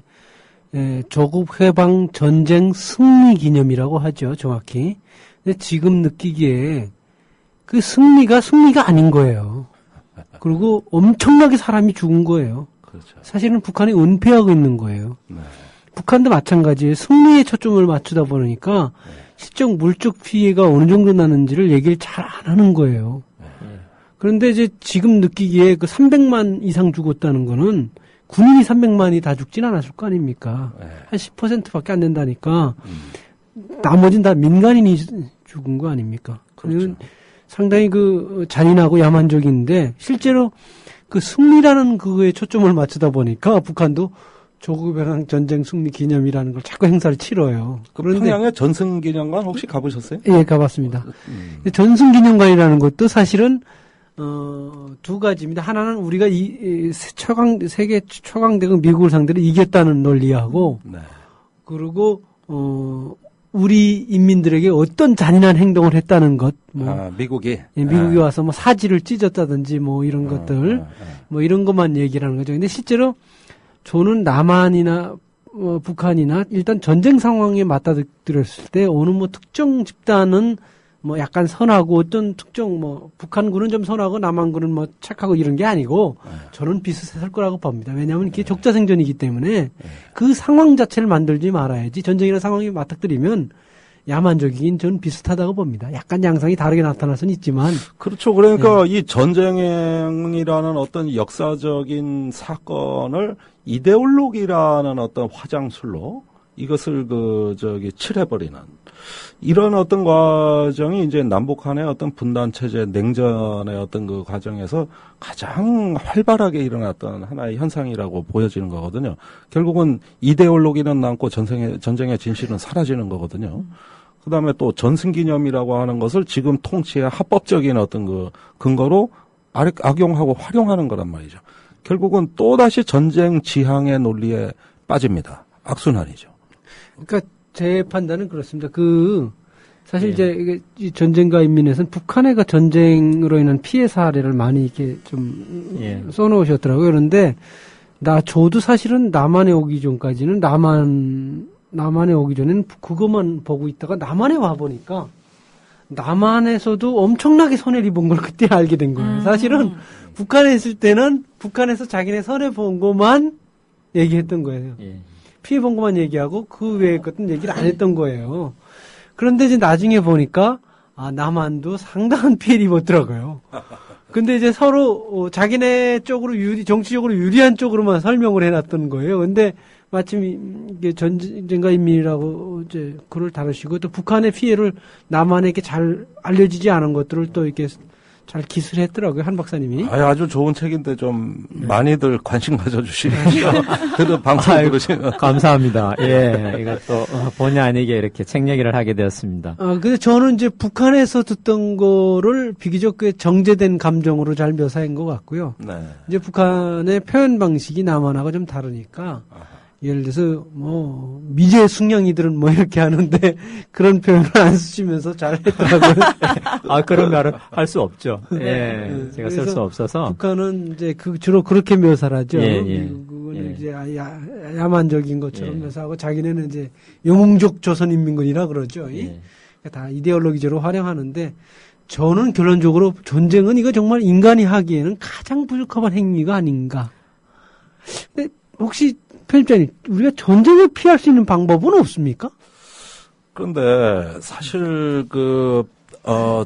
S3: 조국 해방 전쟁 승리 기념이라고 하죠, 정확히. 근데 지금 느끼기에 그 승리가 아닌 거예요. 그리고 엄청나게 사람이 죽은 거예요.
S5: 그렇죠.
S3: 사실은 북한이 은폐하고 있는 거예요.
S5: 네.
S3: 북한도 마찬가지예요. 승리에 초점을 맞추다 보니까 실적 물적 피해가 어느 정도 나는지를 얘기를 잘 안 하는 거예요. 그런데 이제 지금 느끼기에 그 300만 이상 죽었다는 거는 군인이 300만이 다 죽진 않았을 거 아닙니까? 한 10%밖에 안 된다니까. 나머지는 다 민간인이 죽은 거 아닙니까?
S5: 그렇죠.
S3: 상당히 그 잔인하고 야만적인데, 실제로 그 승리라는 그거에 초점을 맞추다 보니까 북한도 조국 해방 전쟁 승리 기념이라는 걸 자꾸 행사를 치러요.
S5: 그런데 평양의 전승기념관 혹시 가보셨어요?
S3: 예, 가봤습니다. 전승기념관이라는 것도 사실은 두 가지입니다. 하나는 우리가 세계 최강대국 미국을 상대로 이겼다는 논리하고,
S5: 네.
S3: 그리고 우리 인민들에게 어떤 잔인한 행동을 했다는 것,
S5: 미국이
S3: 미국이 와서 뭐 사지를 찢었다든지 뭐 이런 것들, 뭐 이런 것만 얘기를 하는 거죠. 근데 실제로 저는 남한이나 북한이나 일단 전쟁 상황에 맞닥뜨렸을 때 어느 뭐 특정 집단은 뭐 약간 선하고 어떤 특정 뭐 북한군은 좀 선하고 남한군은 뭐 착하고 이런 게 아니고 저는 비슷할 거라고 봅니다. 왜냐하면 이게 적자생존이기 때문에 그 상황 자체를 만들지 말아야지. 전쟁이라는 상황이 맞닥뜨리면 야만적이긴 저는 비슷하다고 봅니다. 약간 양상이 다르게 나타날 수는 있지만.
S5: 그렇죠. 그러니까 이 전쟁이라는 어떤 역사적인 사건을 이데올로기라는 어떤 화장술로 이것을 칠해버리는 이런 어떤 과정이 이제 남북한의 어떤 분단 체제, 냉전의 어떤 그 과정에서 가장 활발하게 일어났던 하나의 현상이라고 보여지는 거거든요. 결국은 이데올로기는 남고 전쟁의 진실은 사라지는 거거든요. 그다음에 또 전승기념이라고 하는 것을 지금 통치의 합법적인 어떤 그 근거로 악용하고 활용하는 거란 말이죠. 결국은 또다시 전쟁 지향의 논리에 빠집니다. 악순환이죠.
S3: 그러니까 제 판단은 그렇습니다. 사실 이제 이 전쟁과 인민에서는 북한의 그 전쟁으로 인한 피해 사례를 많이 이렇게 좀 써놓으셨더라고요. 그런데 저도 사실은 남한에 오기 전까지는 남한에 오기 전에는 그것만 보고 있다가 남한에 와 보니까 남한에서도 엄청나게 손해를 입은 걸 그때 알게 된 거예요. 사실은 북한에 있을 때는 북한에서 자기네 손해 본 것만 얘기했던 거예요. 피해본 것만 얘기하고 그 외의 것은 얘기를 안 했던 거예요. 그런데 이제 나중에 보니까 남한도 상당한 피해를 입었더라고요. 근데 이제 서로 자기네 쪽으로 정치적으로 유리한 쪽으로만 설명을 해놨던 거예요. 근데 마침 이게 전쟁과 인민이라고 이제 글을 다루시고 또 북한의 피해를 남한에게 잘 알려지지 않은 것들을 또 이렇게 잘 기술했더라고요, 한 박사님이.
S5: 아주 좋은 책인데 좀 많이들 관심 가져주시면서 방송 들으시면
S6: 감사합니다. 예, 이것도 본의 아니게 이렇게 책 얘기를 하게 되었습니다.
S3: 근데 저는 이제 북한에서 듣던 거를 비교적 꽤 정제된 감정으로 잘 묘사한 것 같고요.
S5: 네.
S3: 이제 북한의 표현 방식이 남한하고 좀 다르니까. 예를 들어서 미제 숙녀이들은 이렇게 하는데 그런 표현을 안 쓰시면서 잘 했더라고요.
S6: 그런 말을 할 수 없죠. 예. 제가 쓸 수 없어서.
S3: 북한은 이제 주로 그렇게 묘사를 하죠.
S6: 예.
S3: 미국은 이제 야만적인 것처럼 묘사하고 자기네는 이제 영웅적 조선인민군이라 그러죠. 다 이데올로기적으로 활용하는데 저는 결론적으로 전쟁은 이거 정말 인간이 하기에는 가장 부적합한 행위가 아닌가. 근데 혹시 편집장님, 우리가 전쟁을 피할 수 있는 방법은 없습니까?
S5: 그런데 사실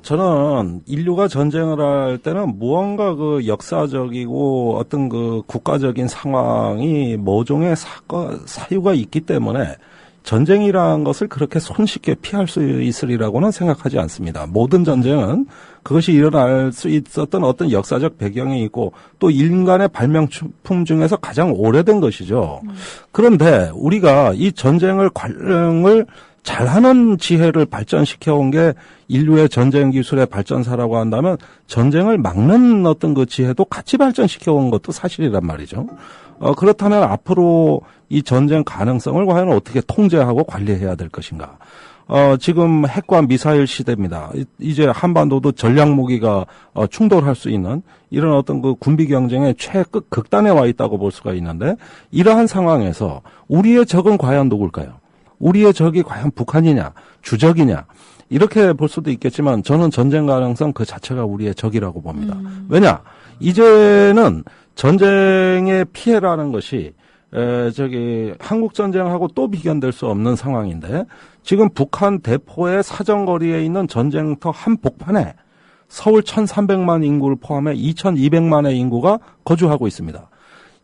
S5: 저는 인류가 전쟁을 할 때는 무언가 역사적이고 어떤 국가적인 상황이 모종의 사유가 있기 때문에 전쟁이라는 것을 그렇게 손쉽게 피할 수 있으리라고는 생각하지 않습니다. 모든 전쟁은 그것이 일어날 수 있었던 어떤 역사적 배경이 있고 또 인간의 발명품 중에서 가장 오래된 것이죠. 그런데 우리가 이 전쟁을 잘하는 지혜를 발전시켜 온 게 인류의 전쟁 기술의 발전사라고 한다면 전쟁을 막는 어떤 지혜도 같이 발전시켜 온 것도 사실이란 말이죠. 그렇다면 앞으로 이 전쟁 가능성을 과연 어떻게 통제하고 관리해야 될 것인가? 지금 핵과 미사일 시대입니다. 이제 한반도도 전략무기가 충돌할 수 있는 이런 어떤 군비 경쟁의 최극단에 와 있다고 볼 수가 있는데 이러한 상황에서 우리의 적은 과연 누굴까요? 우리의 적이 과연 북한이냐, 주적이냐, 이렇게 볼 수도 있겠지만 저는 전쟁 가능성 그 자체가 우리의 적이라고 봅니다. 왜냐? 이제는 전쟁의 피해라는 것이 한국 전쟁하고 또 비견될 수 없는 상황인데 지금 북한 대포의 사정거리에 있는 전쟁터 한복판에 서울 1,300만 인구를 포함해 2,200만의 인구가 거주하고 있습니다.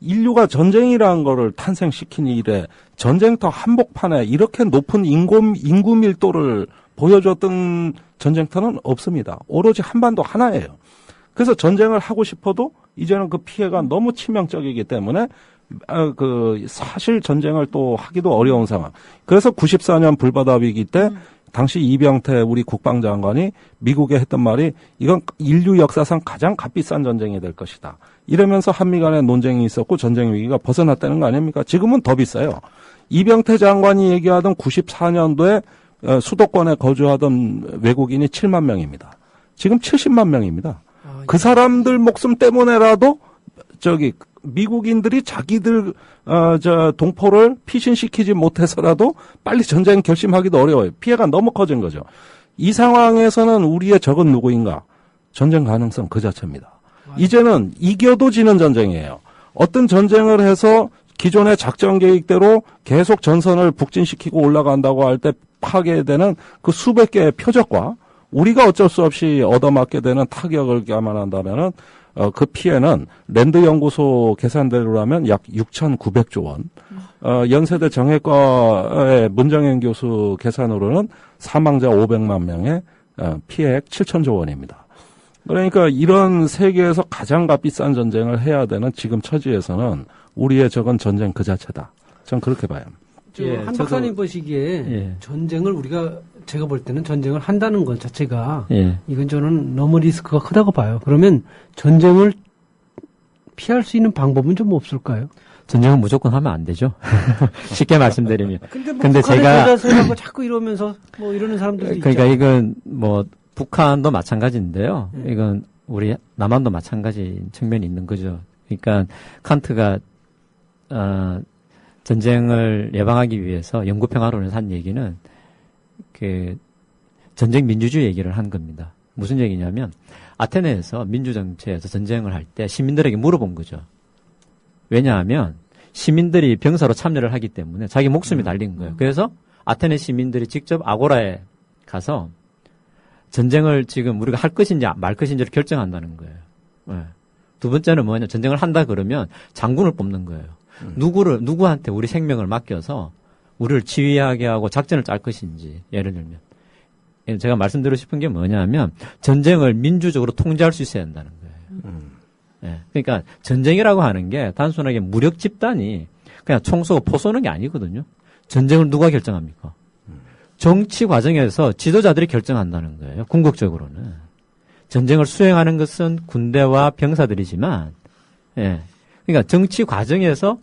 S5: 인류가 전쟁이라는 거를 탄생시킨 이래 전쟁터 한복판에 이렇게 높은 인구 밀도를 보여줬던 전쟁터는 없습니다. 오로지 한반도 하나예요. 그래서 전쟁을 하고 싶어도 이제는 그 피해가 너무 치명적이기 때문에 사실 전쟁을 또 하기도 어려운 상황. 그래서 94년 불바다 위기 때 당시 이병태 우리 국방장관이 미국에 했던 말이 이건 인류 역사상 가장 값비싼 전쟁이 될 것이다. 이러면서 한미 간의 논쟁이 있었고 전쟁 위기가 벗어났다는 거 아닙니까? 지금은 더 비싸요. 이병태 장관이 얘기하던 94년도에 수도권에 거주하던 외국인이 7만 명입니다. 지금 70만 명입니다. 그 사람들 목숨 때문에라도 미국인들이 자기들 동포를 피신시키지 못해서라도 빨리 전쟁 결심하기도 어려워요. 피해가 너무 커진 거죠. 이 상황에서는 우리의 적은 누구인가? 전쟁 가능성 그 자체입니다. 이제는 이겨도 지는 전쟁이에요. 어떤 전쟁을 해서 기존의 작전 계획대로 계속 전선을 북진시키고 올라간다고 할 때 파괴되는 그 수백 개의 표적과 우리가 어쩔 수 없이 얻어맞게 되는 타격을 감안한다면은 그 피해는 랜드 연구소 계산대로라면 약 6,900조 원. 연세대 정외과의 문정현 교수 계산으로는 사망자 500만 명의 피해액 7,000조 원입니다. 그러니까 이런 세계에서 가장 값비싼 전쟁을 해야 되는 지금 처지에서는 우리의 적은 전쟁 그 자체다. 전 그렇게 봐요.
S3: 한 박사님 보시기에 전쟁을 제가 볼 때는 전쟁을 한다는 것 자체가 이건 저는 너무 리스크가 크다고 봐요. 그러면 전쟁을 피할 수 있는 방법은 좀 없을까요?
S6: 전쟁은 무조건 하면 안 되죠. 쉽게 말씀드리면.
S3: 근데 제가 자꾸 이러면서 이러는 사람들도 있죠.
S6: 그러니까 이건 북한도 마찬가지인데요. 이건 우리 남한도 마찬가지 측면이 있는 거죠. 그러니까 칸트가 전쟁을 예방하기 위해서 영구평화론에서 한 얘기는 전쟁 민주주의 얘기를 한 겁니다. 무슨 얘기냐면 아테네에서 민주정치에서 전쟁을 할 때 시민들에게 물어본 거죠. 왜냐하면 시민들이 병사로 참여를 하기 때문에 자기 목숨이 달린 거예요. 그래서 아테네 시민들이 직접 아고라에 가서 전쟁을 지금 우리가 할 것인지 말 것인지를 결정한다는 거예요. 네. 두 번째는 뭐냐? 전쟁을 한다 그러면 장군을 뽑는 거예요. 누구한테 우리 생명을 맡겨서 우리를 지휘하게 하고 작전을 짤 것인지, 예를 들면. 제가 말씀드리고 싶은 게 뭐냐면 전쟁을 민주적으로 통제할 수 있어야 한다는 거예요. 네. 그러니까 전쟁이라고 하는 게 단순하게 무력 집단이 그냥 총 쏘고 포 쏘는 게 아니거든요. 전쟁을 누가 결정합니까? 정치 과정에서 지도자들이 결정한다는 거예요. 궁극적으로는. 전쟁을 수행하는 것은 군대와 병사들이지만, 예. 그러니까 정치 과정에서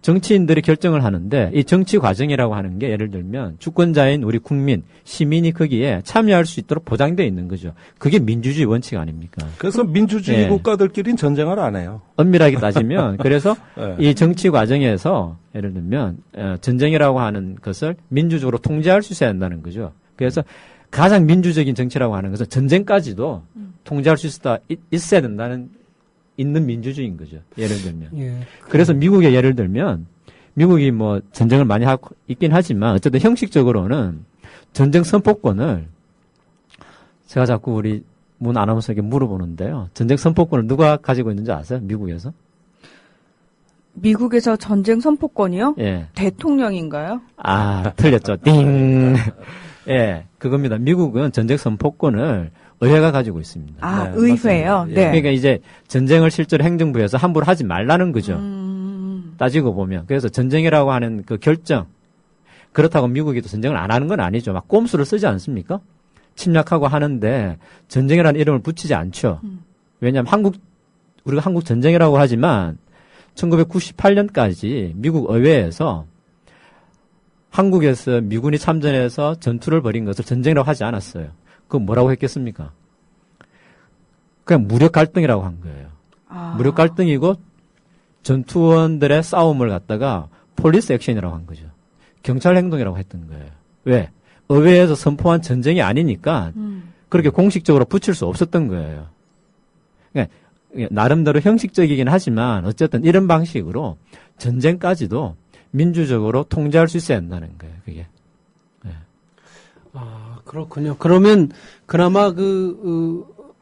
S6: 정치인들이 결정을 하는데 이 정치 과정이라고 하는 게 예를 들면 주권자인 우리 국민, 시민이 거기에 참여할 수 있도록 보장되어 있는 거죠. 그게 민주주의 원칙 아닙니까?
S5: 그래서 민주주의
S6: 네.
S5: 국가들끼리는 전쟁을 안 해요.
S6: 엄밀하게 따지면 그래서
S5: 네.
S6: 이 정치 과정에서 예를 들면 전쟁이라고 하는 것을 민주적으로 통제할 수 있어야 한다는 거죠. 그래서 가장 민주적인 정치라고 하는 것은 전쟁까지도 통제할 수 있어야 된다는 있는 민주주의인 거죠. 예를 들면.
S3: 예.
S6: 그래서 미국의 예를 들면 미국이 뭐 전쟁을 많이 하고 있긴 하지만 어쨌든 형식적으로는 전쟁 선포권을 제가 자꾸 우리 문 아나운서에게 물어보는데요. 전쟁 선포권을 누가 가지고 있는지 아세요? 미국에서?
S2: 미국에서 전쟁 선포권이요?
S6: 예.
S2: 대통령인가요?
S6: 아, 틀렸죠. 띵. 예, 그겁니다. 미국은 전쟁 선포권을 의회가 가지고 있습니다.
S2: 아,
S5: 네,
S2: 의회요?
S5: 맞습니다.
S2: 네.
S6: 그러니까 이제 전쟁을 실제로 행정부에서 함부로 하지 말라는 거죠. 따지고 보면. 그래서 전쟁이라고 하는 그 결정. 그렇다고 미국이 또 전쟁을 안 하는 건 아니죠. 막 꼼수를 쓰지 않습니까? 침략하고 하는데 전쟁이라는 이름을 붙이지 않죠. 왜냐하면 우리가 한국 전쟁이라고 하지만 1998년까지 미국 의회에서 한국에서 미군이 참전해서 전투를 벌인 것을 전쟁이라고 하지 않았어요. 그건 뭐라고 했겠습니까? 그냥 무력 갈등이라고 한 거예요.
S2: 아.
S6: 무력 갈등이고 전투원들의 싸움을 갖다가 폴리스 액션이라고 한 거죠. 경찰 행동이라고 했던 거예요. 왜? 의회에서 선포한 전쟁이 아니니까 그렇게 공식적으로 붙일 수 없었던 거예요. 그러니까 나름대로 형식적이긴 하지만 어쨌든 이런 방식으로 전쟁까지도 민주적으로 통제할 수 있어야 한다는 거예요. 그게.
S3: 아, 그렇군요. 그러면 그나마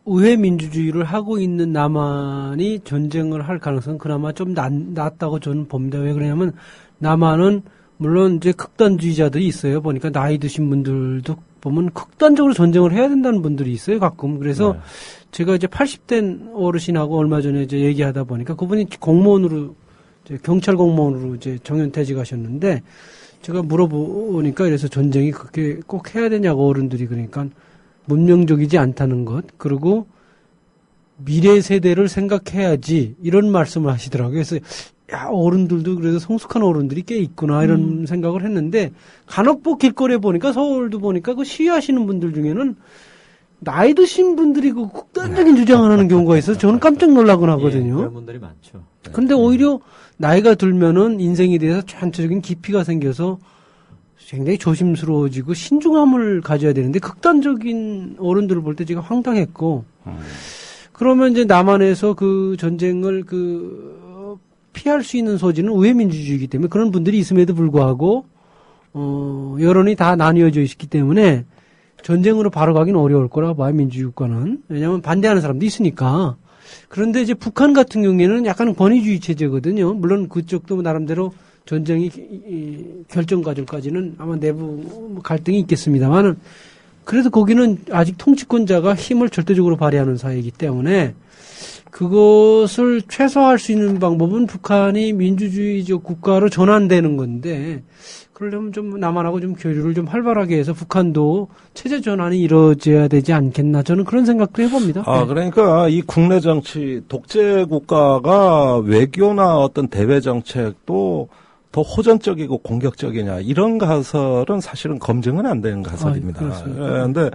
S3: 의회 민주주의를 하고 있는 남한이 전쟁을 할 가능성은 그나마 좀 낮다고 저는 봅니다. 왜 그러냐면 남한은 물론 이제 극단주의자들이 있어요. 보니까 나이 드신 분들도 보면 극단적으로 전쟁을 해야 된다는 분들이 있어요. 가끔. 그래서
S5: 네.
S3: 제가 이제 80대 어르신하고 얼마 전에 이제 얘기하다 보니까 그분이 공무원으로 이제 경찰 공무원으로 이제 정년퇴직하셨는데 제가 물어보니까 그래서 전쟁이 그렇게 꼭 해야 되냐고 어른들이 그러니까 문명적이지 않다는 것 그리고 미래 세대를 생각해야지 이런 말씀을 하시더라고요. 그래서 야 어른들도 그래도 성숙한 어른들이 꽤 있구나 이런 생각을 했는데 간혹 뭐 길거리에 보니까 서울도 보니까 그 시위하시는 분들 중에는 나이 드신 분들이 그 극단적인 주장을 하는 경우가 있어서 저는 깜짝 놀라곤 하거든요.
S6: 예, 그런 분들이 많죠.
S3: 근데 오히려 나이가 들면은 인생에 대해서 전체적인 깊이가 생겨서 굉장히 조심스러워지고 신중함을 가져야 되는데 극단적인 어른들을 볼 때 제가 황당했고 그러면 이제 남한에서 그 전쟁을 피할 수 있는 소지는 우회민주주의이기 때문에 그런 분들이 있음에도 불구하고 여론이 다 나뉘어져 있기 때문에 전쟁으로 바로 가긴 어려울 거라고 봐요, 민주주의 국가는. 왜냐하면 반대하는 사람도 있으니까. 그런데 이제 북한 같은 경우에는 약간 권위주의 체제거든요. 물론 그쪽도 나름대로 전쟁이 결정 과정까지는 아마 내부 갈등이 있겠습니다만은 그래도 거기는 아직 통치권자가 힘을 절대적으로 발휘하는 사회이기 때문에 그것을 최소화할 수 있는 방법은 북한이 민주주의적 국가로 전환되는 건데 그러려면 좀 남한하고 좀 교류를 좀 활발하게 해서 북한도 체제 전환이 이루어져야 되지 않겠나 저는 그런 생각도 해봅니다.
S5: 아, 그러니까 이 국내 정치 독재 국가가 외교나 어떤 대외 정책도 더 호전적이고 공격적이냐 이런 가설은 사실은 검증은 안 되는 가설입니다. 그런데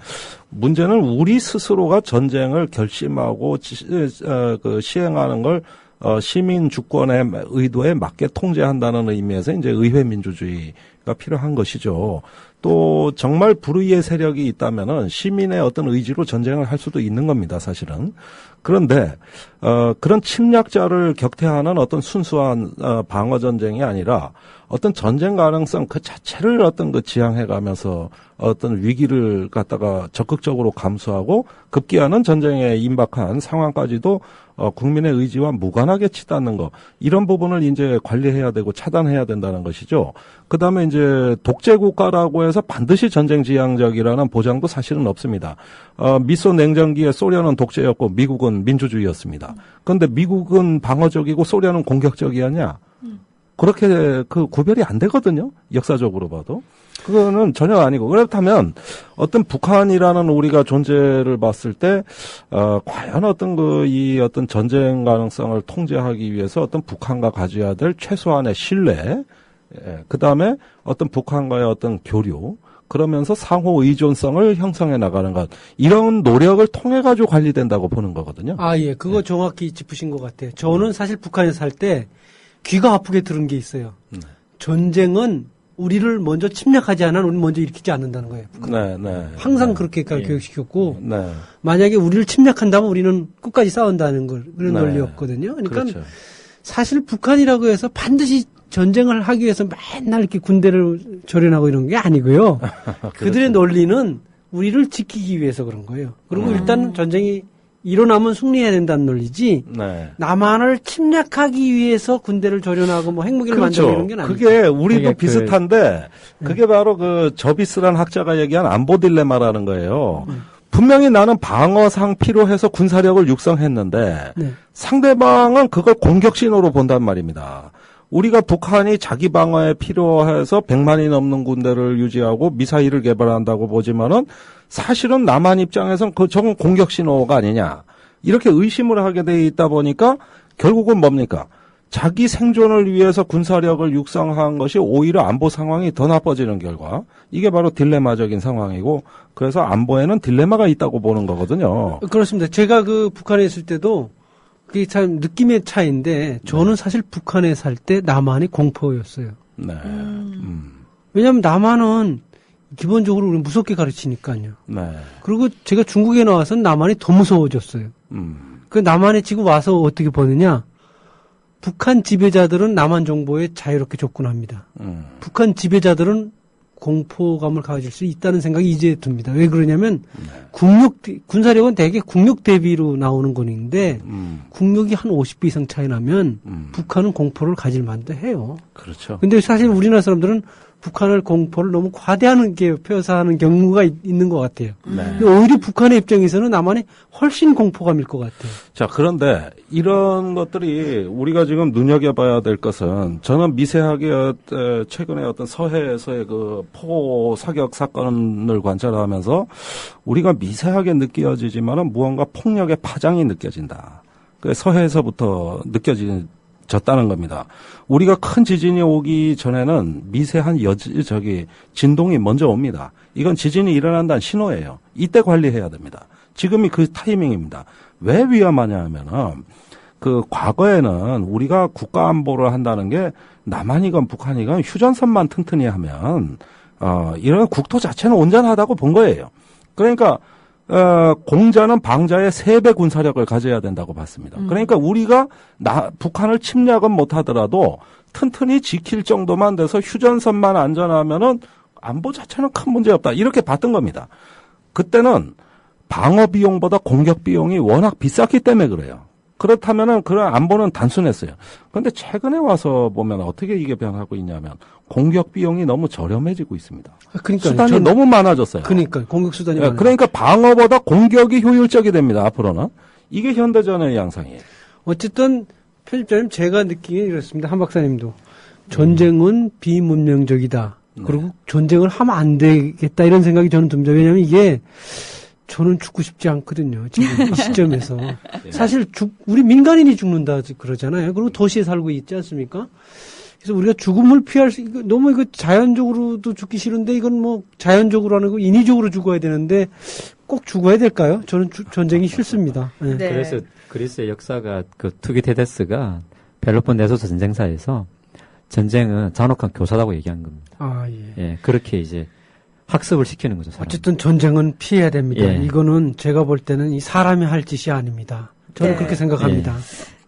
S5: 문제는 우리 스스로가 전쟁을 결심하고 시행하는 걸 시민 주권의 의도에 맞게 통제한다는 의미에서 이제 의회 민주주의가 필요한 것이죠. 또 정말 불의의 세력이 있다면은 시민의 어떤 의지로 전쟁을 할 수도 있는 겁니다, 사실은. 그런데 그런 침략자를 격퇴하는 어떤 순수한 방어 전쟁이 아니라 어떤 전쟁 가능성 그 자체를 어떤 그 지향해 가면서 어떤 위기를 갖다가 적극적으로 감수하고 급기야는 전쟁에 임박한 상황까지도 국민의 의지와 무관하게 치닫는 거, 이런 부분을 이제 관리해야 되고 차단해야 된다는 것이죠. 그다음에 이제 독재 국가라고 해서 반드시 전쟁 지향적이라는 보장도 사실은 없습니다. 미소 냉전기에 소련은 독재였고 미국은 민주주의였습니다. 그런데 미국은 방어적이고 소련은 공격적이었냐? 그렇게 그 구별이 안 되거든요. 역사적으로 봐도. 그거는 전혀 아니고. 그렇다면 어떤 북한이라는 우리가 존재를 봤을 때, 과연 어떤 이 어떤 전쟁 가능성을 통제하기 위해서 어떤 북한과 가져야 될 최소한의 신뢰, 그 다음에 어떤 북한과의 어떤 교류, 그러면서 상호 의존성을 형성해 나가는 것, 이런 노력을 통해 가지고 관리된다고 보는 거거든요.
S3: 아, 예. 그거 정확히 짚으신 것 같아요. 저는 사실 북한에 살 때 귀가 아프게 들은 게 있어요. 전쟁은 우리를 먼저 침략하지 않아 우리는 먼저 일으키지 않는다는 거예요. 항상 그렇게 교육시켰고, 만약에 우리를 침략한다면 우리는 끝까지 싸운다는 걸, 그런 논리였거든요. 그러니까
S5: 그렇죠.
S3: 사실 북한이라고 해서 반드시 전쟁을 하기 위해서 맨날 이렇게 군대를 조련하고 이런 게 아니고요. 그들의 논리는 우리를 지키기 위해서 그런 거예요. 그리고 일단 전쟁이 일어나면 승리해야 된다는 논리지, 남한을 침략하기 위해서 군대를 조련하고 뭐 핵무기를 만들고 이런 게 아니죠.
S5: 그게 우리도 비슷한데, 그게 바로 그 저비스란 학자가 얘기한 안보 딜레마라는 거예요. 분명히 나는 방어상 필요해서 군사력을 육성했는데, 상대방은 그걸 공격 신호로 본단 말입니다. 우리가 북한이 자기 방어에 필요해서 100만이 넘는 군대를 유지하고 미사일을 개발한다고 보지만은 사실은 남한 입장에선 저건 공격 신호가 아니냐, 이렇게 의심을 하게 돼 있다 보니까 결국은 뭡니까? 자기 생존을 위해서 군사력을 육성한 것이 오히려 안보 상황이 더 나빠지는 결과, 이게 바로 딜레마적인 상황이고, 그래서 안보에는 딜레마가 있다고 보는 거거든요.
S3: 그렇습니다. 제가 그 북한에 있을 때도 그게 참 느낌의 차이인데, 저는 사실 북한에 살 때 남한이 공포였어요. 왜냐하면 남한은 기본적으로 우리 무섭게 가르치니까요. 그리고 제가 중국에 나와서 남한이 더 무서워졌어요. 그 남한에 지금 와서 어떻게 보느냐? 북한 지배자들은 남한 정보에 자유롭게 접근합니다. 북한 지배자들은 공포감을 가질 수 있다는 생각이 이제 듭니다. 왜 그러냐면 군사력은 대개 국력 대비로 나오는 거인데 국력이 한 50배 이상 차이 나면 북한은 공포를 가질 만도 해요.
S5: 그렇죠.
S3: 근데 사실 우리나라 사람들은 북한을 공포를 너무 과대하는 게 묘사하는 경우가 있는 것 같아요. 근데 오히려 북한의 입장에서는 남한이 훨씬 공포감일 것 같아요.
S5: 자, 그런데 이런 것들이 우리가 지금 눈여겨봐야 될 것은, 저는 미세하게 최근에 어떤 서해에서의 그 포 사격 사건을 관찰하면서 우리가 미세하게 느껴지지만은 무언가 폭력의 파장이 느껴진다. 그 서해에서부터 느껴졌다는 겁니다. 우리가 큰 지진이 오기 전에는 미세한 진동이 먼저 옵니다. 이건 지진이 일어난다는 신호예요. 이때 관리해야 됩니다. 지금이 그 타이밍입니다. 왜 위험하냐 하면은, 그 과거에는 우리가 국가 안보를 한다는 게 남한이건 북한이건 휴전선만 튼튼히 하면 이런 국토 자체는 온전하다고 본 거예요. 그러니까 공자는 방자의 3배 군사력을 가져야 된다고 봤습니다. 그러니까 우리가 북한을 침략은 못하더라도 튼튼히 지킬 정도만 돼서 휴전선만 안전하면은 안보 자체는 큰 문제 없다, 이렇게 봤던 겁니다. 그때는 방어 비용보다 공격 비용이 워낙 비쌌기 때문에 그래요. 그렇다면은 그런 안보는 단순했어요. 그런데 최근에 와서 보면 어떻게 이게 변하고 있냐면 공격 비용이 너무 저렴해지고 있습니다.
S3: 그러니까
S5: 수단이 너무 많아졌어요.
S3: 그러니까 공격 수단이 많아요.
S5: 그러니까 방어보다 공격이 효율적이 됩니다. 앞으로는 이게 현대전의 양상이에요.
S3: 어쨌든 편집자님, 제가 느끼기에 이렇습니다. 한 박사님도 전쟁은 비문명적이다. 그리고 전쟁을 하면 안 되겠다, 이런 생각이 저는 듭니다. 왜냐하면 이게 저는 죽고 싶지 않거든요. 지금 이 시점에서. 사실 우리 민간인이 죽는다 그러잖아요. 그리고 도시에 살고 있지 않습니까? 그래서 우리가 죽음을 피할 수, 너무 자연적으로도 죽기 싫은데, 이건 뭐 자연적으로 하는 거, 인위적으로 죽어야 되는데, 꼭 죽어야 될까요? 저는 전쟁이 싫습니다. 네.
S2: 네.
S6: 그래서 그리스의 역사가 그 투기테데스가 펠로폰네소스 전쟁사에서 전쟁은 잔혹한 교사라고 얘기한 겁니다.
S3: 아, 예.
S6: 예, 그렇게 이제 학습을 시키는 거죠. 사람.
S3: 어쨌든 전쟁은 피해야 됩니다.
S6: 예.
S3: 이거는 제가 볼 때는 이 사람이 할 짓이 아닙니다. 저는
S2: 네.
S3: 그렇게 생각합니다.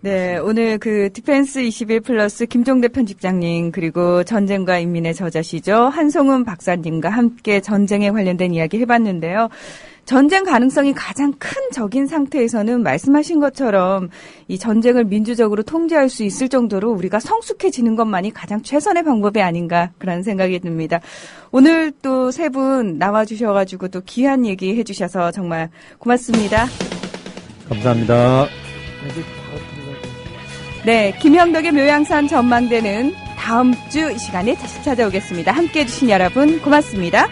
S2: 네, 오늘 그 디펜스 21 플러스 김종대 편집장님 그리고 전쟁과 인민의 저자시죠. 한송은 박사님과 함께 전쟁에 관련된 이야기 해봤는데요. 전쟁 가능성이 가장 큰 적인 상태에서는 말씀하신 것처럼 이 전쟁을 민주적으로 통제할 수 있을 정도로 우리가 성숙해지는 것만이 가장 최선의 방법이 아닌가 그런 생각이 듭니다. 오늘 또 세 분 나와주셔가지고 또 귀한 얘기 해주셔서 정말 고맙습니다.
S6: 감사합니다.
S2: 네, 김형덕의 묘양산 전망대는 다음 주 이 시간에 다시 찾아오겠습니다. 함께해 주신 여러분 고맙습니다.